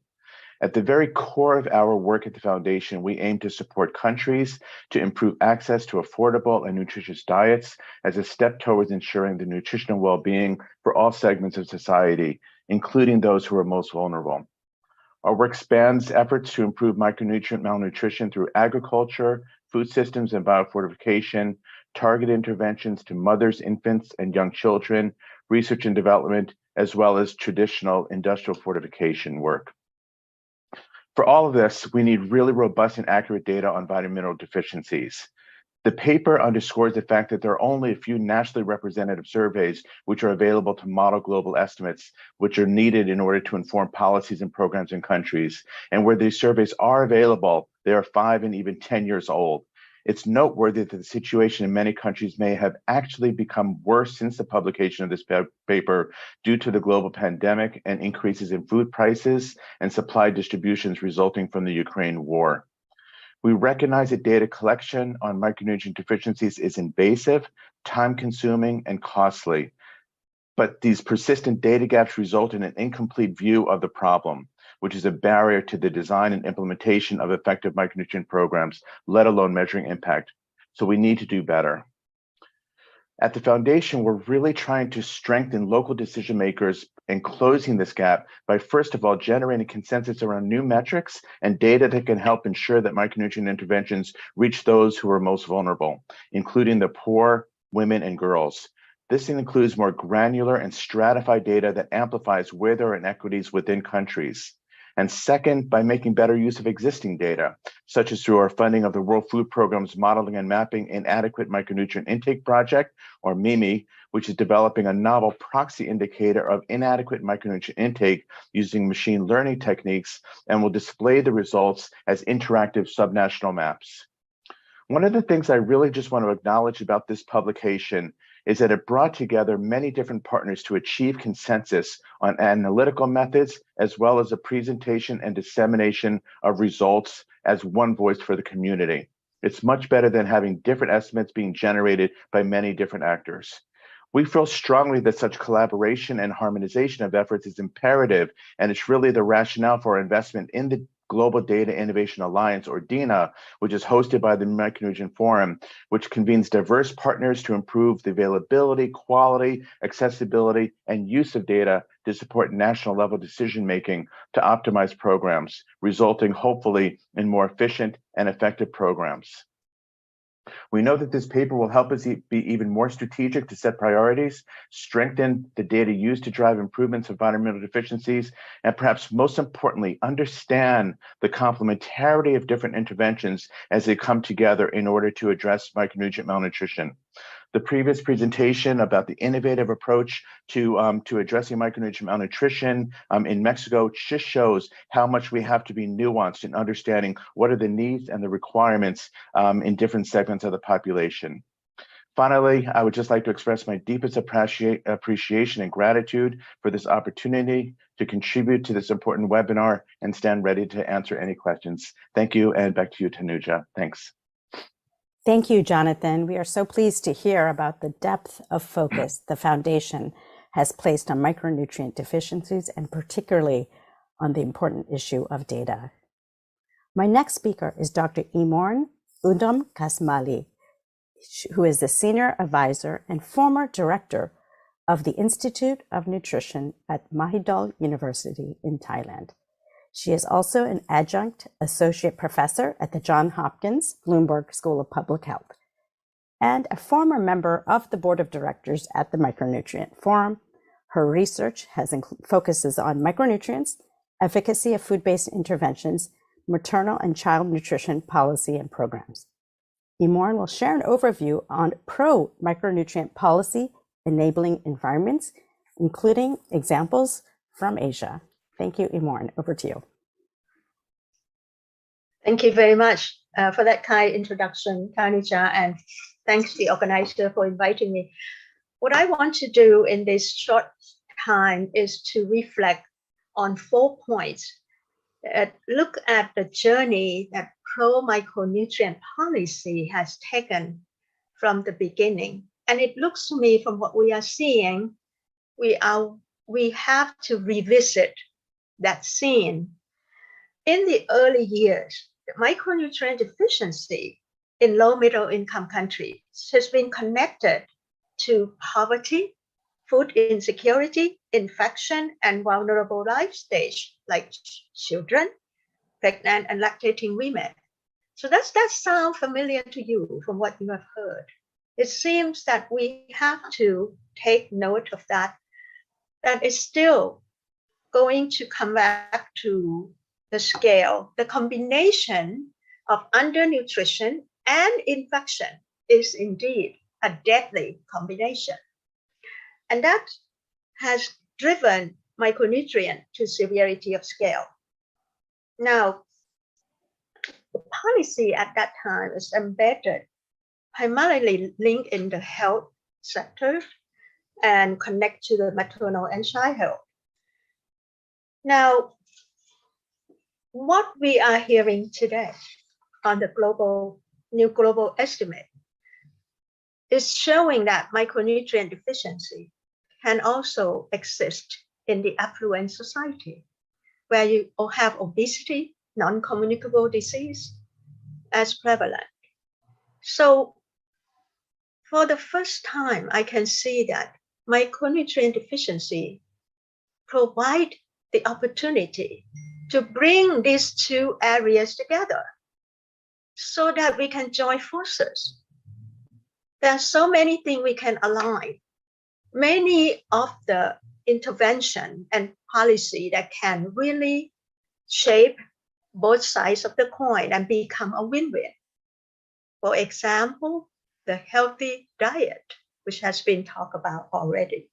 S8: At the very core of our work at the Foundation, we aim to support countries to improve access to affordable and nutritious diets as a step towards ensuring the nutritional well-being for all segments of society, including those who are most vulnerable. Our work spans efforts to improve micronutrient malnutrition through agriculture, food systems and biofortification, targeted interventions to mothers, infants, and young children, research and development, as well as traditional industrial fortification work. For all of this, we need really robust and accurate data on vitamin mineral deficiencies. The paper underscores the fact that there are only a few nationally representative surveys which are available to model global estimates, which are needed in order to inform policies and programs in countries. And where these surveys are available, They are 5 and even 10 years old. It's noteworthy that the situation in many countries may have actually become worse since the publication of this paper due to the global pandemic and increases in food prices and supply distributions resulting from the Ukraine war. We recognize that data collection on micronutrient deficiencies is invasive, time-consuming, and costly. But these persistent data gaps result in an incomplete view of the problem, which is a barrier to the design and implementation of effective micronutrient programs, let alone measuring impact. So we need to do better. At the foundation, we're really trying to strengthen local decision makers and closing this gap by, first of all, generating consensus around new metrics and data that can help ensure that micronutrient interventions reach those who are most vulnerable, including the poor, women, and girls. This includes more granular and stratified data that amplifies where there are inequities within countries. And second, by making better use of existing data, such as through our funding of the World Food Programme's Modeling and Mapping Inadequate Micronutrient Intake Project, or MIMI, which is developing a novel proxy indicator of inadequate micronutrient intake using machine learning techniques, and will display the results as interactive subnational maps. One of the things I really just want to acknowledge about this publication is that it brought together many different partners to achieve consensus on analytical methods, as well as a presentation and dissemination of results as one voice for the community. It's much better than having different estimates being generated by many different actors. We feel strongly that such collaboration and harmonization of efforts is imperative, and it's really the rationale for our investment in the Global Data Innovation Alliance, or DINA, which is hosted by the Micronutrient Forum, which convenes diverse partners to improve the availability, quality, accessibility, and use of data to support national level decision-making to optimize programs, resulting hopefully in more efficient and effective programs. We know that this paper will help us be even more strategic to set priorities, strengthen the data used to drive improvements of environmental deficiencies, and perhaps most importantly, understand the complementarity of different interventions as they come together in order to address micronutrient malnutrition. The previous presentation about the innovative approach to addressing micronutrient malnutrition in Mexico just shows how much we have to be nuanced in understanding what are the needs and the requirements in different segments of the population. Finally, I would just like to express my deepest appreciation and gratitude for this opportunity to contribute to this important webinar and stand ready to answer any questions. Thank you, and back to you, Tanuja. Thanks.
S1: Thank you, Jonathan. We are so pleased to hear about the depth of focus the Foundation has placed on micronutrient deficiencies, and particularly on the important issue of data. My next speaker is Dr. Imorn Undom Kasmali, who is the Senior Advisor and former Director of the Institute of Nutrition at Mahidol University in Thailand. She is also an adjunct associate professor at the Johns Hopkins Bloomberg School of Public Health and a former member of the board of directors at the Micronutrient Forum. Her research focuses on micronutrients, efficacy of food-based interventions, maternal and child nutrition policy and programs. Imorn will share an overview on pro-micronutrient policy enabling environments, including examples from Asia. Thank you, Imorn. Over to you.
S9: Thank you very much for that kind introduction, Tanuja, and thanks to the organizer for inviting me. What I want to do in this short time is to reflect on 4 points. Look at the journey that pro-micronutrient policy has taken from the beginning. And it looks to me, from what we are seeing, we have to revisit that scene. In the early years, the micronutrient deficiency in low middle income countries has been connected to poverty, food insecurity, infection, and vulnerable life stage like children, pregnant and lactating women. So does that sound familiar to you from what you have heard? It seems that we have to take note of that. That is still going to come back to the scale. The combination of undernutrition and infection is indeed a deadly combination. And that has driven micronutrient to severity of scale. Now, the policy at that time is embedded, primarily linked in the health sector and connect to the maternal and child health. Now, what we are hearing today on the new global estimate is showing that micronutrient deficiency can also exist in the affluent society, where you have obesity, non-communicable disease as prevalent. So for the first time, I can see that micronutrient deficiency provide the opportunity to bring these two areas together so that we can join forces. There are so many things we can align. Many of the intervention and policy that can really shape both sides of the coin and become a win-win. For example, the healthy diet, which has been talked about already.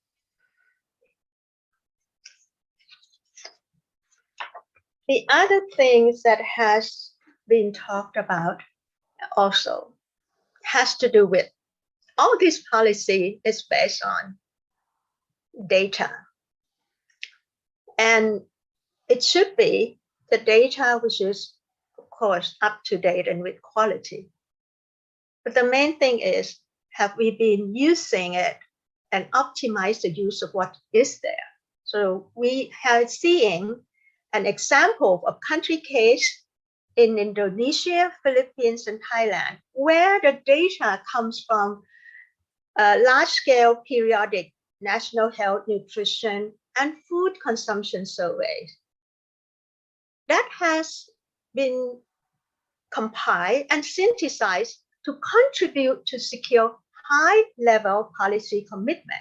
S9: The other things that has been talked about also has to do with all this policy is based on data. And it should be the data which is, of course, up to date and with quality. But the main thing is, have we been using it and optimize the use of what is there? So we have seen an example of country case in Indonesia, Philippines, and Thailand, where the data comes from large-scale periodic national health, nutrition, and food consumption surveys. That has been compiled and synthesized to contribute to secure high-level policy commitment.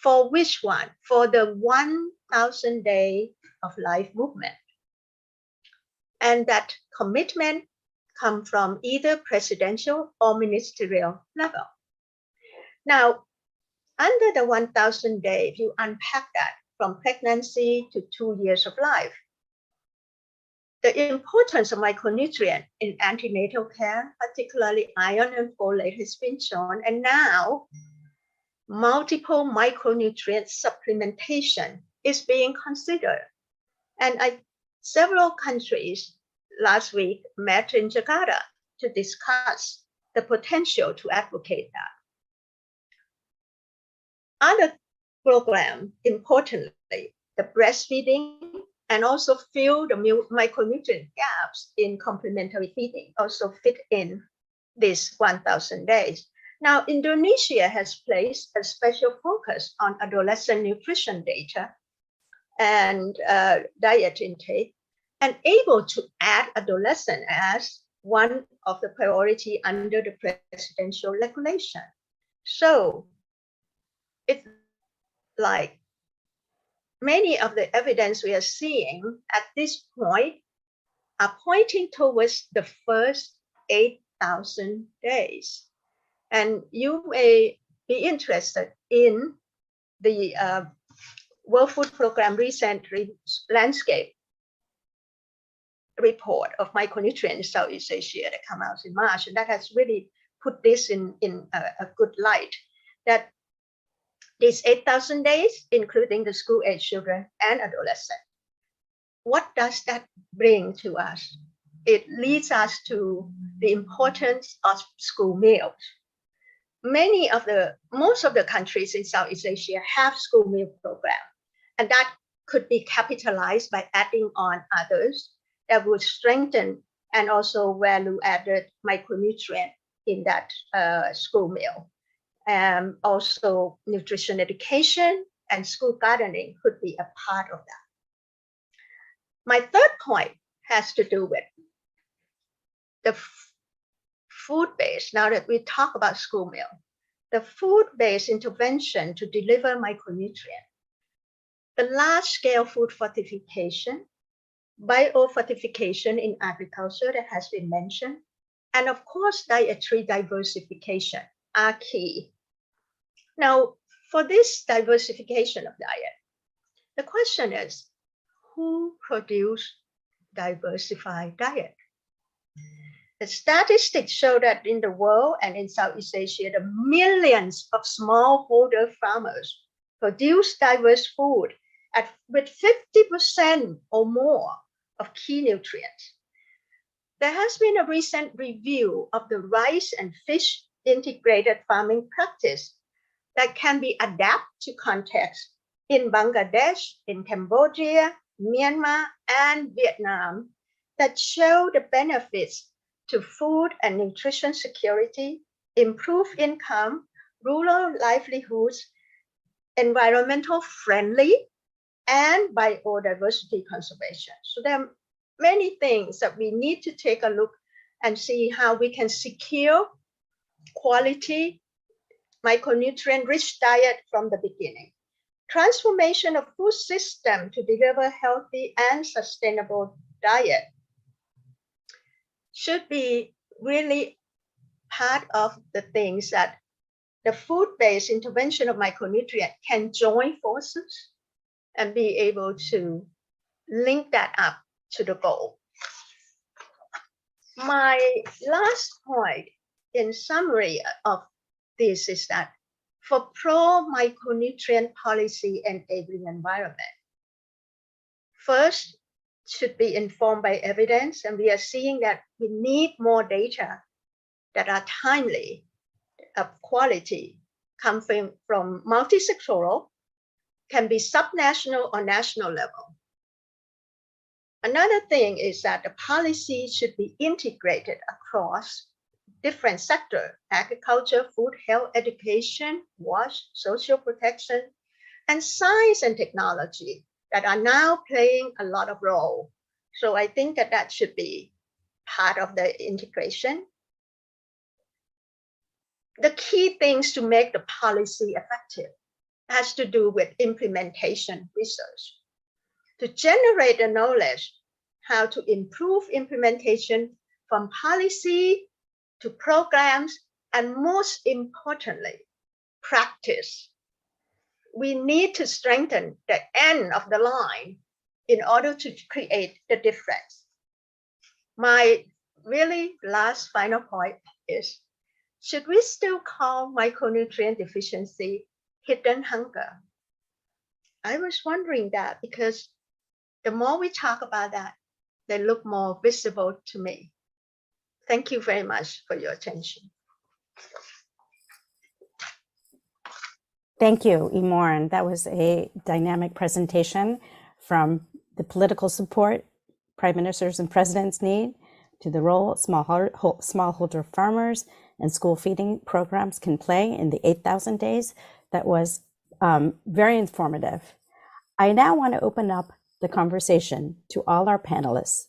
S9: For which one? For the 1,000 Day of Life movement. And that commitment comes from either presidential or ministerial level. Now, under the 1,000 days, if you unpack that from pregnancy to 2 years of life, the importance of micronutrient in antenatal care, particularly iron and folate, has been shown. And now, multiple micronutrient supplementation is being considered. And several countries last week met in Jakarta to discuss the potential to advocate that. Other programs, importantly, the breastfeeding and also fill the micronutrient gaps in complementary feeding also fit in this 1,000 days. Now, Indonesia has placed a special focus on adolescent nutrition data and diet intake, and able to add adolescent as one of the priority under the presidential regulation. So it's like many of the evidence we are seeing at this point are pointing towards the first 8,000 days. And you may be interested in the World Food Program recent landscape report of micronutrients in Southeast Asia that came out in March. And that has really put this in a good light, that these 8,000 days, including the school-age children and adolescents, what does that bring to us? It leads us to the importance of school meals. Most of the countries in Southeast Asia have school meal programs, and that could be capitalized by adding on others that would strengthen and also value-added micronutrient in that school meal. Also, nutrition education and school gardening could be a part of that. My third point has to do with the food base. Now that we talk about school meal, the food-based intervention to deliver micronutrient, the large-scale food fortification, biofortification in agriculture that has been mentioned, and of course, dietary diversification are key. Now, for this diversification of diet, the question is, who produce diversified diet? The statistics show that in the world and in Southeast Asia, the millions of smallholder farmers produce diverse food with 50% or more of key nutrients. There has been a recent review of the rice and fish integrated farming practice that can be adapted to context in Bangladesh, in Cambodia, Myanmar, and Vietnam that show the benefits to food and nutrition security, improved income, rural livelihoods, environmental friendly, and biodiversity conservation. So there are many things that we need to take a look and see how we can secure quality, micronutrient-rich diet from the beginning. Transformation of food system to deliver healthy and sustainable diet should be really part of the things that the food-based intervention of micronutrient can join forces and be able to link that up to the goal. My last point in summary of this is that for pro-micronutrient policy enabling environment, first should be informed by evidence, and we are seeing that we need more data that are timely, of quality, coming from multisectoral, can be subnational or national level. Another thing is that the policy should be integrated across different sectors: agriculture, food, health, education, wash, social protection, and science and technology that are now playing a lot of role. So I think that that should be part of the integration. The key things to make the policy effective has to do with implementation research. To generate the knowledge how to improve implementation from policy to programs, and most importantly, practice. We need to strengthen the end of the line in order to create the difference. My really last final point is, should we still call micronutrient deficiency hidden hunger? I was wondering that because the more we talk about that, they look more visible to me. Thank you very much for your attention.
S1: Thank you, Imoran. That was a dynamic presentation from the political support prime ministers and presidents need to the role smallholder farmers and school feeding programs can play in the 8,000 days. That was very informative. I now want to open up the conversation to all our panelists.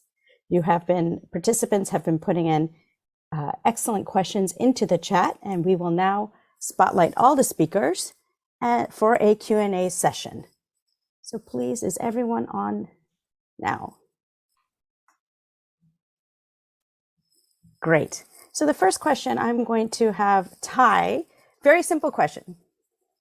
S1: Participants have been putting in excellent questions into the chat, and we will now spotlight all the speakers for a Q&A session. So please, is everyone on now? Great. So the first question I'm going to have Ty, very simple question.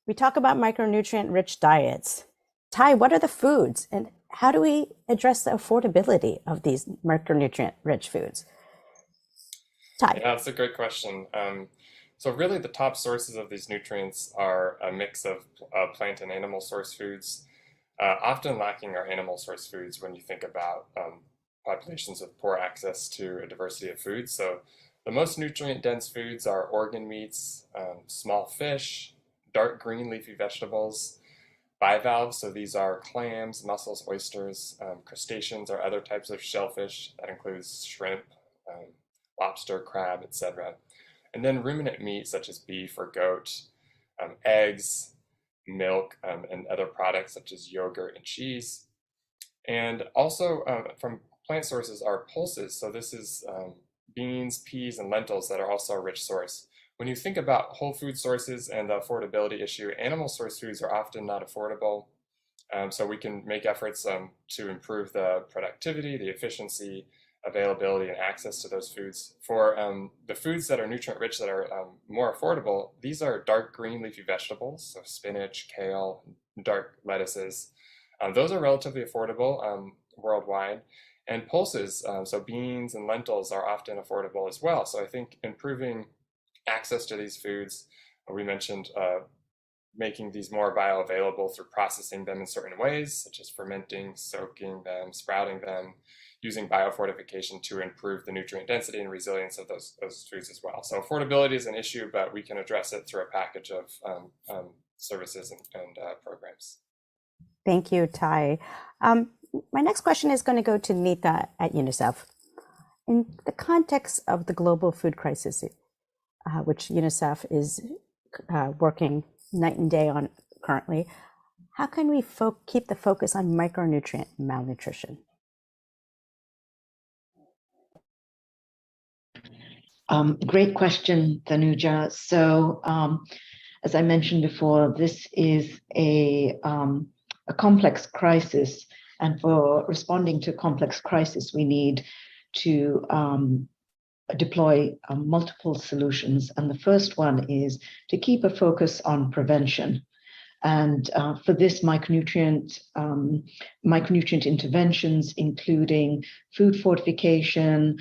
S1: We talk about micronutrient-rich diets. Ty, what are the foods and how do we address the affordability of these micronutrient-rich foods? Ty.
S3: Yeah, that's a great question. So really the top sources of these nutrients are a mix of plant and animal source foods. Often lacking are animal source foods when you think about populations with poor access to a diversity of foods. So the most nutrient dense foods are organ meats, small fish, dark green leafy vegetables, bivalves, so these are clams, mussels, oysters, crustaceans, or other types of shellfish. That includes shrimp, lobster, crab, etc. And then ruminant meat such as beef or goat, eggs, milk, and other products such as yogurt and cheese. And also from plant sources are pulses. So this is beans, peas, and lentils that are also a rich source. When you think about whole food sources and the affordability issue, animal source foods are often not affordable. So we can make efforts to improve the productivity, the efficiency, availability, and access to those foods. For the foods that are nutrient rich that are more affordable, these are dark green leafy vegetables, so spinach, kale, dark lettuces. Those are relatively affordable worldwide. And pulses, so beans and lentils, are often affordable as well. So I think improving access to these foods, we mentioned making these more bioavailable through processing them in certain ways, such as fermenting, soaking them, sprouting them, using biofortification to improve the nutrient density and resilience of those foods as well. So affordability is an issue, but we can address it through a package of services and programs.
S1: Thank you, Ty. My next question is going to go to Nita at UNICEF. In the context of the global food crisis, which UNICEF is working night and day on currently, how can we keep the focus on micronutrient malnutrition?
S5: Great question, Tanuja. So, as I mentioned before, this is a complex crisis, and for responding to a complex crisis, we need to deploy multiple solutions. And the first one is to keep a focus on prevention. And for this, micronutrient interventions, including food fortification,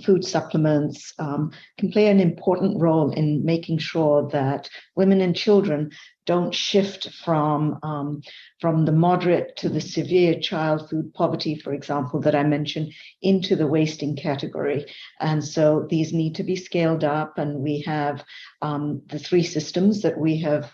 S5: food supplements, can play an important role in making sure that women and children don't shift from the moderate to the severe child food poverty, for example, that I mentioned, into the wasting category. And so these need to be scaled up, and we have the 3 systems that we have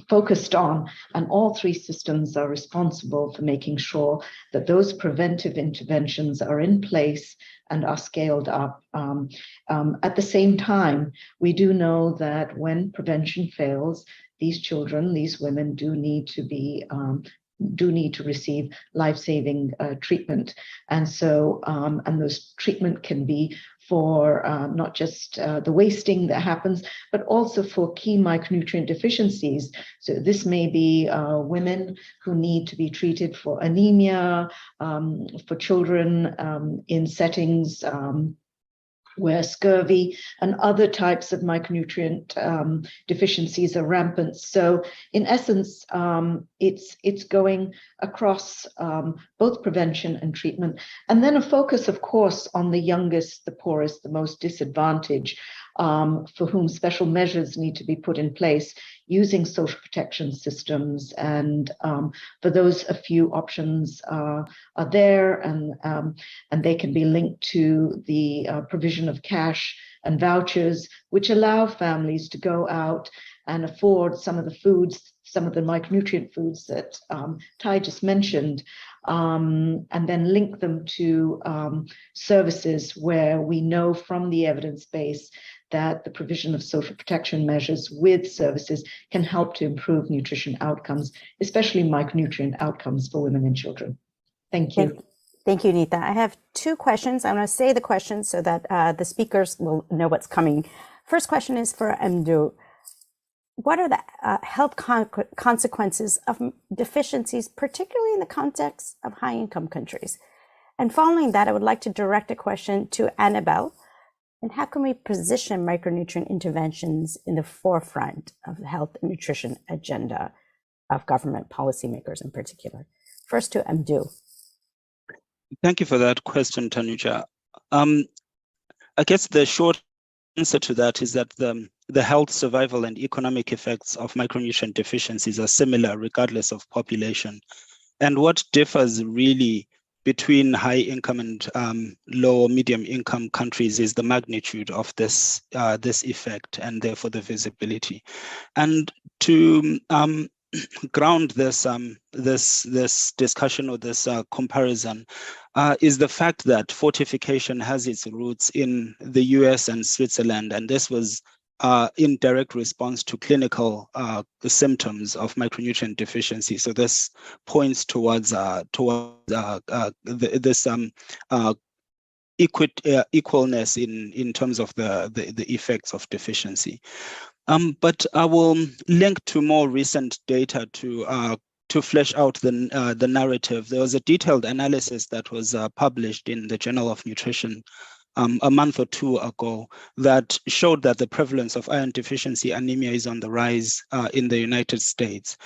S5: focused on, and all 3 systems are responsible for making sure that those preventive interventions are in place and are scaled up. At the same time, we do know that when prevention fails, these children, these women do need to receive life-saving treatment. And so, and those treatment can be for not just the wasting that happens, but also for key micronutrient deficiencies. So this may be women who need to be treated for anemia, for children in settings where scurvy and other types of micronutrient deficiencies are rampant. So in essence, it's going across both prevention and treatment. And then a focus, of course, on the youngest, the poorest, the most disadvantaged, for whom special measures need to be put in place using social protection systems. And for those, a few options are there, and they can be linked to the provision of cash and vouchers, which allow families to go out and afford some of the foods, some of the micronutrient foods that Ty just mentioned, and then link them to services where we know from the evidence base that the provision of social protection measures with services can help to improve nutrition outcomes, especially micronutrient outcomes for women and children. Thank you.
S1: Thank you, Nita. I have 2 questions. I'm going to say the questions so that the speakers will know what's coming. First question is for Mdu. What are the health consequences of deficiencies, particularly in the context of high-income countries? And following that, I would like to direct a question to Annabelle. And how can we position micronutrient interventions in the forefront of the health and nutrition agenda of government policymakers in particular? First to Mdu.
S2: Thank you for that question, Tanuja. I guess the short answer to that is that the health, survival, and economic effects of micronutrient deficiencies are similar regardless of population. And what differs really between high income and low or medium income countries is the magnitude of this effect, and therefore the visibility. And to ground this discussion or this comparison is the fact that fortification has its roots in the US and Switzerland, and this was in direct response to clinical symptoms of micronutrient deficiency. So this points towards this equalness in terms of the effects of deficiency. But I will link to more recent data to flesh out the narrative. There was a detailed analysis that was published in the Journal of Nutrition a month or 2 ago that showed that the prevalence of iron deficiency anemia is on the rise in the United States.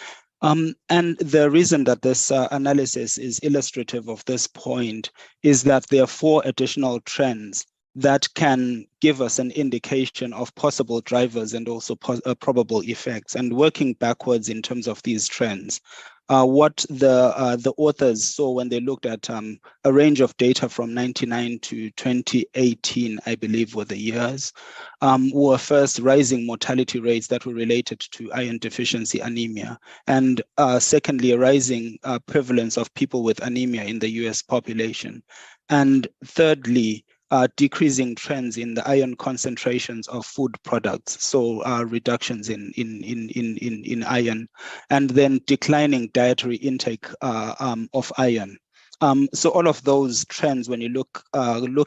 S2: And the reason that this analysis is illustrative of this point is that there are 4 additional trends that can give us an indication of possible drivers and also probable effects. And working backwards in terms of these trends, what the authors saw when they looked at a range of data from 1999 to 2018, I believe were the years, were first rising mortality rates that were related to iron deficiency anemia, and secondly, a rising prevalence of people with anemia in the US population, and thirdly, decreasing trends in the iron concentrations of food products, so reductions in iron, and then declining dietary intake of iron. So all of those trends, when you look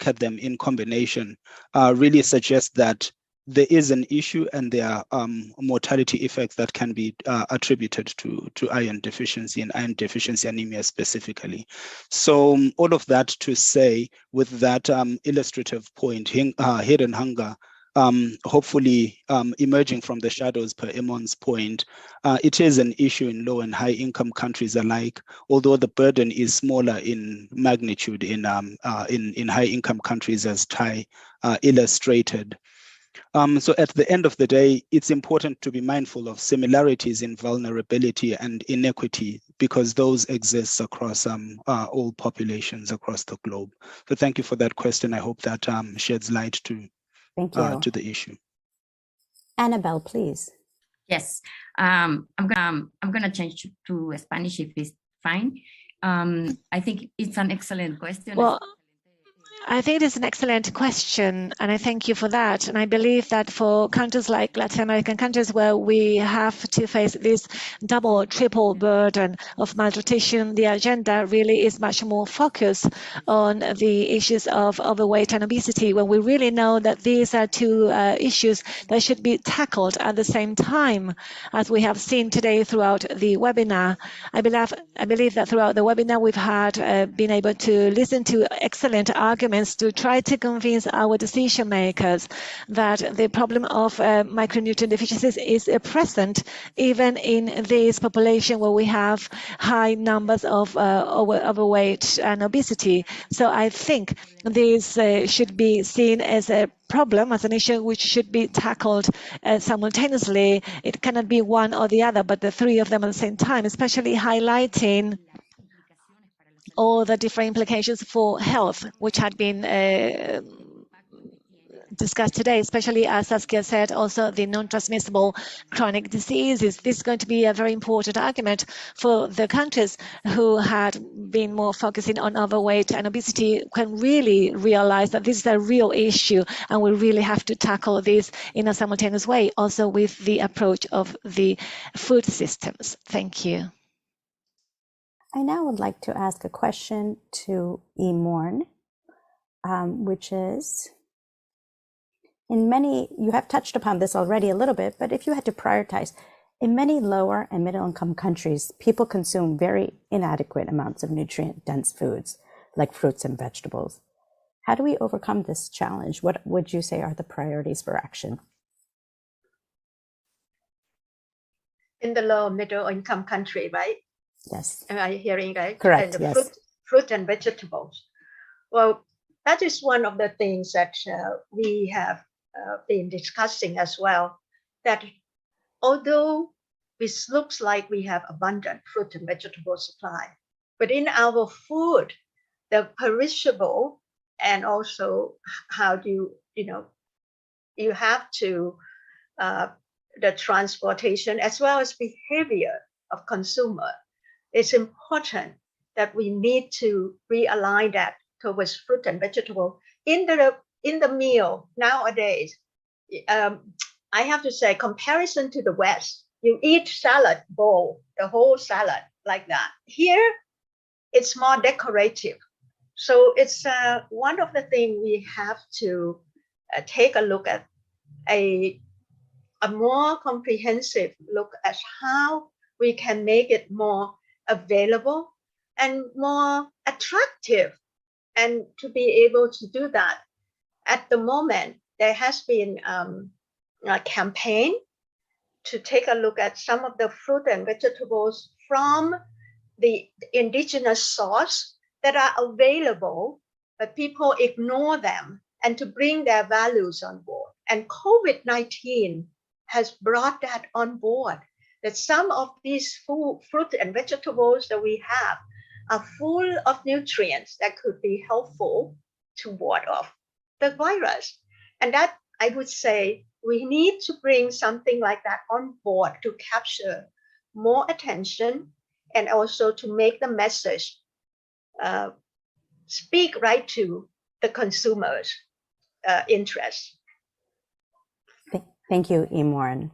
S2: at them in combination, really suggest that there is an issue and there are mortality effects that can be attributed to iron deficiency and iron deficiency anemia specifically. So all of that to say, with that illustrative point, hidden hunger, hopefully emerging from the shadows per Emon's point, it is an issue in low and high income countries alike, although the burden is smaller in magnitude in high income countries, as Tai illustrated. So at the end of the day, it's important to be mindful of similarities in vulnerability and inequity, because those exist across all populations across the globe. So thank you for that question. I hope that sheds light to the issue.
S1: Annabelle, please.
S6: Yes, I'm gonna change to Spanish if it's fine. I think it's an excellent question.
S7: Well, I think it is an excellent question, and I thank you for that. And I believe that for countries like Latin American countries, where we have to face this double, triple burden of malnutrition, the agenda really is much more focused on the issues of overweight and obesity, when we really know that these are 2 issues that should be tackled at the same time, as we have seen today throughout the webinar. I believe that throughout the webinar, we've had been able to listen to excellent arguments to try to convince our decision makers that the problem of micronutrient deficiencies is present even in this population where we have high numbers of overweight and obesity. So I think this should be seen as a problem, as an issue which should be tackled simultaneously. It cannot be one or the other, but the 3 of them at the same time, especially highlighting all the different implications for health, which had been discussed today, especially, as Saskia said, also the non-transmissible chronic diseases. This is going to be a very important argument for the countries who had been more focusing on overweight and obesity, can really realize that this is a real issue and we really have to tackle this in a simultaneous way, also with the approach of the food systems. Thank you.
S1: I now would like to ask a question to Imorn, which is, you have touched upon this already a little bit, but if you had to prioritize, in many lower and middle income countries, people consume very inadequate amounts of nutrient-dense foods, like fruits and vegetables. How do we overcome this challenge? What would you say are the priorities for action?
S9: In the low middle income country, right?
S1: Yes.
S9: Am I hearing right?
S1: Correct,
S9: and
S1: yes.
S9: Fruit and vegetables. Well, that is one of the things that we have been discussing as well, that although it looks like we have abundant fruit and vegetable supply, but in our food, the perishable and also how do you have to, the transportation as well as behavior of consumer, it's important that we need to realign that towards fruit and vegetable in the meal nowadays. I have to say, comparison to the West, you eat salad bowl, the whole salad like that. Here, it's more decorative. So it's one of the things we have to take a look at, a more comprehensive look at how we can make it more available and more attractive. And to be able to do that, at the moment, there has been a campaign to take a look at some of the fruit and vegetables from the indigenous source that are available, but people ignore them, and to bring their values on board. And COVID-19 has brought that on board, that some of these fruit and vegetables that we have are full of nutrients that could be helpful to ward off the virus. And that, I would say, we need to bring something like that on board to capture more attention and also to make the message speak right to the consumer's interest.
S1: Thank you, Imran.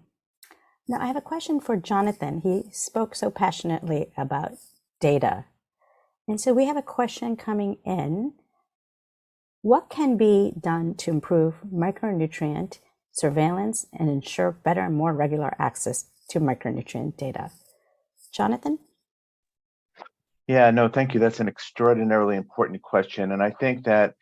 S1: Now I have a question for Jonathan. He spoke so passionately about data. And so we have a question coming in. What can be done to improve micronutrient surveillance and ensure better and more regular access to micronutrient data? Jonathan?
S8: Yeah, no, thank you. That's an extraordinarily important question. And I think that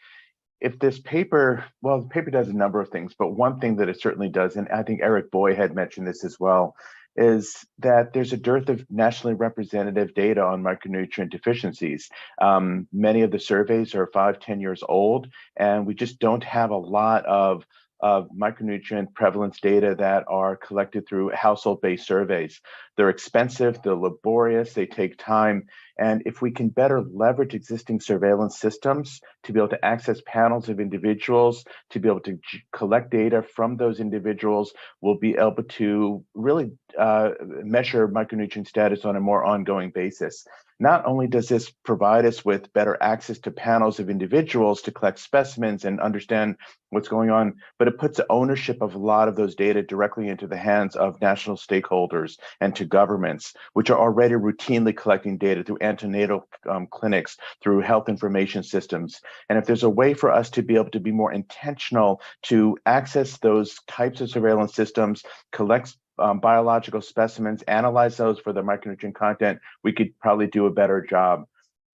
S8: if this paper, well, the paper does a number of things, but one thing that it certainly does, and I think Eric Boy had mentioned this as well, is that there's a dearth of nationally representative data on micronutrient deficiencies. Many of the surveys are 5-10 years old, and we just don't have a lot of micronutrient prevalence data that are collected through household-based surveys. They're expensive, they're laborious, they take time. And if we can better leverage existing surveillance systems to be able to access panels of individuals, to be able to collect data from those individuals, we'll be able to really measure micronutrient status on a more ongoing basis. Not only does this provide us with better access to panels of individuals to collect specimens and understand what's going on, but it puts the ownership of a lot of those data directly into the hands of national stakeholders and to governments, which are already routinely collecting data through antenatal clinics, through health information systems. And if there's a way for us to be able to be more intentional to access those types of surveillance systems, collect biological specimens, analyze those for the micronutrient content, we could probably do a better job.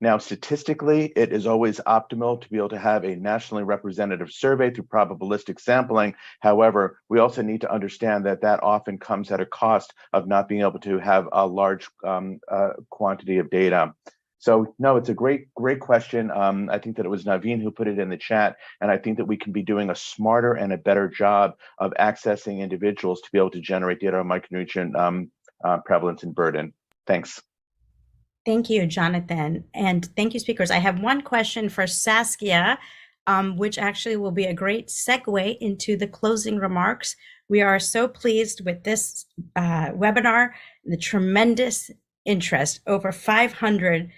S8: Now, statistically, it is always optimal to be able to have a nationally representative survey through probabilistic sampling. However, we also need to understand that that often comes at a cost of not being able to have a large quantity of data. So no, it's a great question. I think that it was Naveen who put it in the chat, and I think that we can be doing a smarter and a better job of accessing individuals to be able to generate data on micronutrient prevalence and burden. Thanks.
S1: Thank you, Jonathan. And thank you, speakers. I have one question for Saskia, which actually will be a great segue into the closing remarks. We are so pleased with this webinar, the tremendous interest, over 500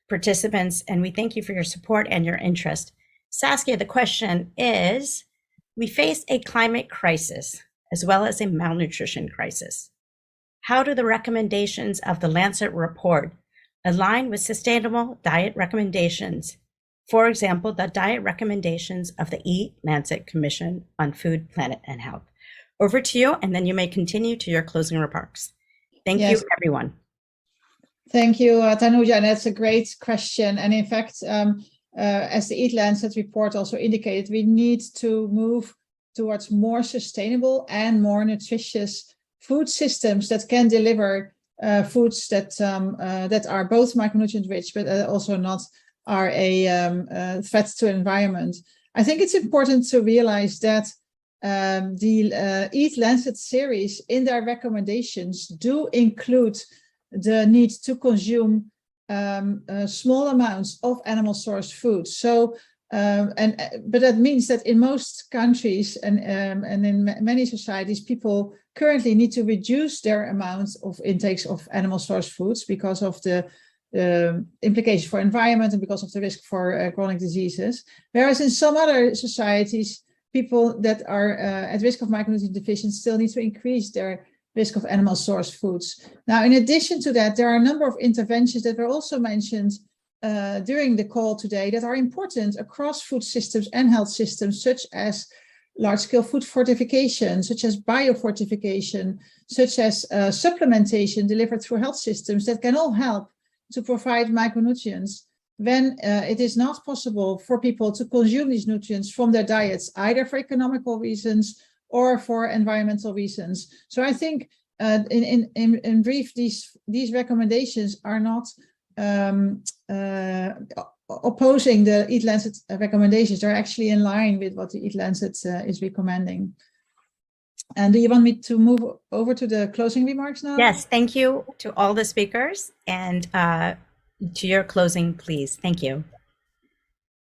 S1: participants, and we thank you for your support and your interest. Saskia, the question is, we face a climate crisis as well as a malnutrition crisis. How do the recommendations of the Lancet report align with sustainable diet recommendations? For example, the diet recommendations of the E-Lancet Commission on Food, Planet, and Health. Over to you, and then you may continue to your closing remarks. Thank you, everyone.
S4: Thank you, Tanuja, and that's a great question. And in fact, as the E-Lancet report also indicated, we need to move towards more sustainable and more nutritious food systems that can deliver foods that are both micronutrient rich, but also not are a threat to the environment. I think it's important to realize that the E-Lancet series in their recommendations do include the need to consume small amounts of animal source food. So, but that means that in most countries and in many societies, people currently need to reduce their amounts of intakes of animal source foods because of the implications for environment and because of the risk for chronic diseases. Whereas in some other societies, people that are at risk of micronutrient deficiency still need to increase their risk of animal source foods. Now, in addition to that, there are a number of interventions that were also mentioned during the call today that are important across food systems and health systems, such as large-scale food fortification, such as biofortification, such as supplementation delivered through health systems that can all help to provide micronutrients when it is not possible for people to consume these nutrients from their diets, either for economical reasons or for environmental reasons. So I think in brief, these recommendations are not opposing the Eat Lancet recommendations. They're actually in line with what the Eat Lancet is recommending. And do you want me to move over to the closing remarks now?
S1: Yes, thank you to all the speakers, and to your closing, please. Thank you.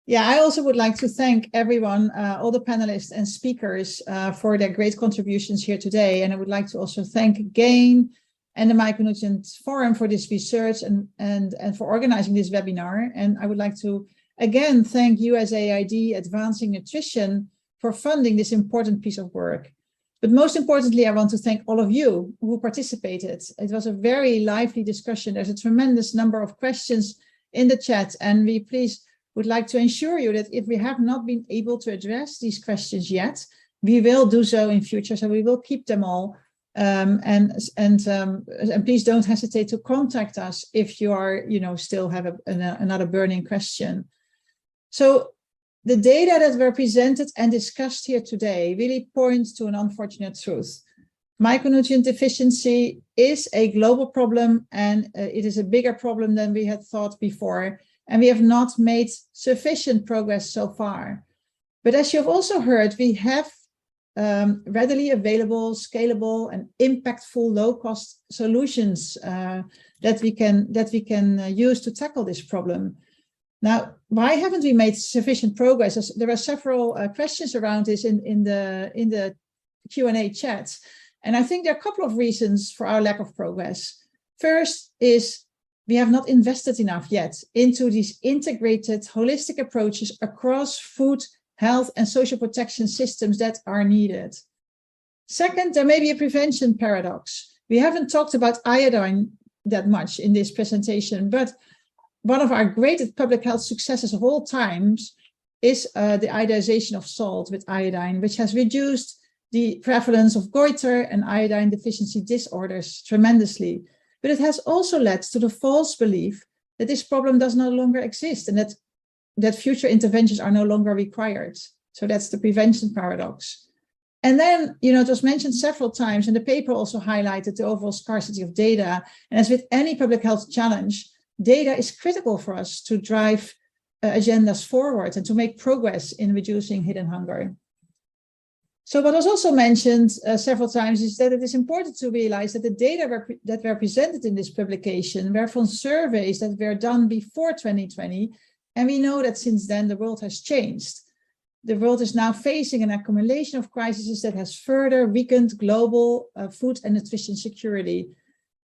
S4: Yeah, I also would like to thank everyone, all the panelists and speakers for their great contributions here today. And I would like to also thank GAIN and the Micronutrient Forum for this research and for organizing this webinar. And I would like to again thank USAID Advancing Nutrition for funding this important piece of work. But most importantly, I want to thank all of you who participated. It was a very lively discussion. There's a tremendous number of questions in the chat, and we would like to ensure you that if we have not been able to address these questions yet, we will do so in future. So we will keep them all. And please don't hesitate to contact us if you are, still have another burning question. So the data that were presented and discussed here today really points to an unfortunate truth. Micronutrient deficiency is a global problem, and it is a bigger problem than we had thought before. And we have not made sufficient progress so far. But as you've also heard, we have readily available, scalable, and impactful low-cost solutions that we can use to tackle this problem. Now, why haven't we made sufficient progress? There are several questions around this in the Q&A chat, and I think there are a couple of reasons for our lack of progress. First is we have not invested enough yet into these integrated, holistic approaches across food, health, and social protection systems that are needed. Second, there may be a prevention paradox. We haven't talked about iodine that much in this presentation, but one of our greatest public health successes of all times is the iodization of salt with iodine, which has reduced the prevalence of goiter and iodine deficiency disorders tremendously. But it has also led to the false belief that this problem does no longer exist and that future interventions are no longer required. So that's the prevention paradox. And then, it was mentioned several times, and the paper also highlighted the overall scarcity of data. And as with any public health challenge, data is critical for us to drive agendas forward and to make progress in reducing hidden hunger. So what was also mentioned several times is that it is important to realize that the data that were presented in this publication were from surveys that were done before 2020. And we know that since then, the world has changed. The world is now facing an accumulation of crises that has further weakened global food and nutrition security.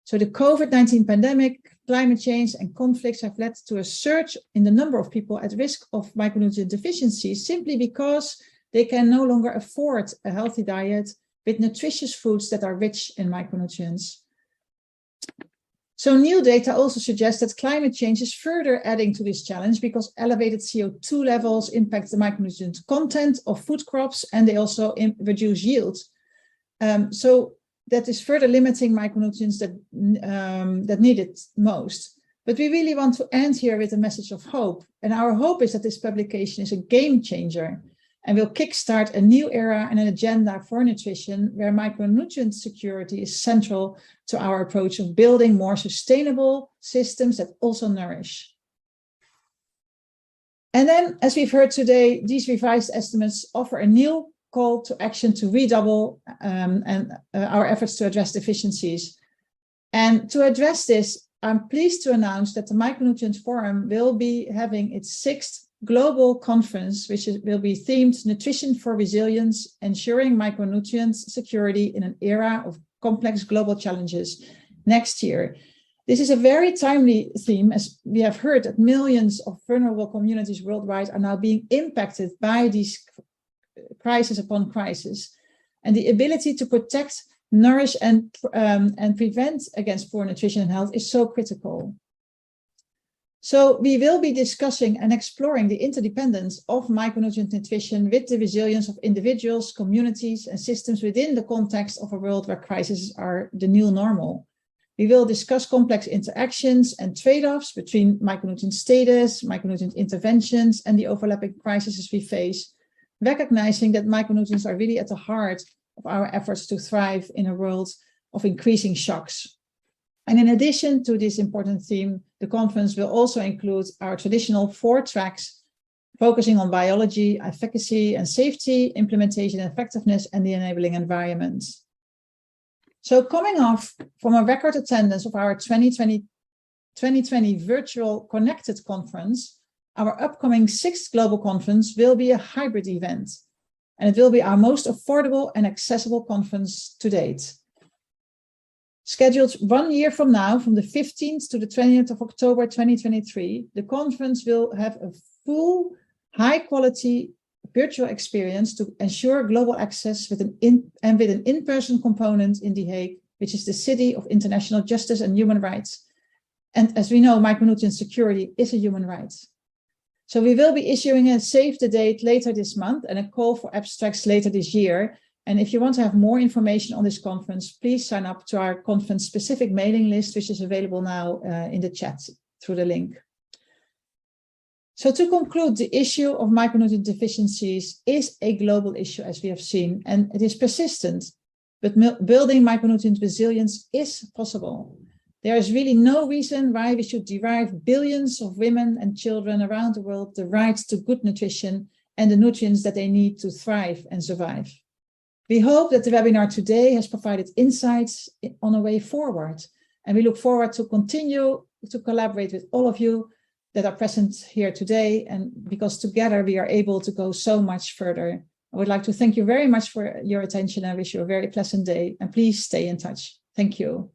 S4: So the COVID-19 pandemic, climate change, and conflicts have led to a surge in the number of people at risk of micronutrient deficiency simply because they can no longer afford a healthy diet with nutritious foods that are rich in micronutrients. So new data also suggests that climate change is further adding to this challenge because elevated CO2 levels impact the micronutrient content of food crops, and they also reduce yield. So that is further limiting micronutrients that need it most. But we really want to end here with a message of hope. And our hope is that this publication is a game changer and will kickstart a new era and an agenda for nutrition where micronutrient security is central to our approach of building more sustainable systems that also nourish. And then, as we've heard today, these revised estimates offer a new call to action to redouble our efforts to address deficiencies. And to address this, I'm pleased to announce that the Micronutrient Forum will be having its 6th global conference, which will be themed Nutrition for Resilience, Ensuring Micronutrient Security in an Era of Complex Global Challenges, next year. This is a very timely theme, as we have heard that millions of vulnerable communities worldwide are now being impacted by these crisis upon crisis. And the ability to protect, nourish, and prevent against poor nutrition and health is so critical. So we will be discussing and exploring the interdependence of micronutrient nutrition with the resilience of individuals, communities, and systems within the context of a world where crises are the new normal. We will discuss complex interactions and trade-offs between micronutrient status, micronutrient interventions, and the overlapping crises we face, recognizing that micronutrients are really at the heart of our efforts to thrive in a world of increasing shocks. And in addition to this important theme, the conference will also include our traditional 4 tracks, focusing on biology, efficacy and safety, implementation and effectiveness, and the enabling environment. So coming off from a record attendance of our 2020 virtual connected conference, our upcoming 6th global conference will be a hybrid event, and it will be our most affordable and accessible conference to date. Scheduled 1 year from now, from the 15th to the 20th of October 2023, the conference will have a full, high-quality virtual experience to ensure global access with an in-person component in The Hague, which is the City of International Justice and Human Rights. And as we know, micronutrient security is a human right. So we will be issuing a save the date later this month and a call for abstracts later this year. And if you want to have more information on this conference, please sign up to our conference specific mailing list, which is available now in the chat through the link. So to conclude, the issue of micronutrient deficiencies is a global issue, as we have seen, and it is persistent, but building micronutrient resilience is possible. There is really no reason why we should deprive billions of women and children around the world the right to good nutrition and the nutrients that they need to thrive and survive. We hope that the webinar today has provided insights on a way forward, and we look forward to continue to collaborate with all of you that are present here today, and because together we are able to go so much further. I would like to thank you very much for your attention and wish you a very pleasant day, and please stay in touch. Thank you.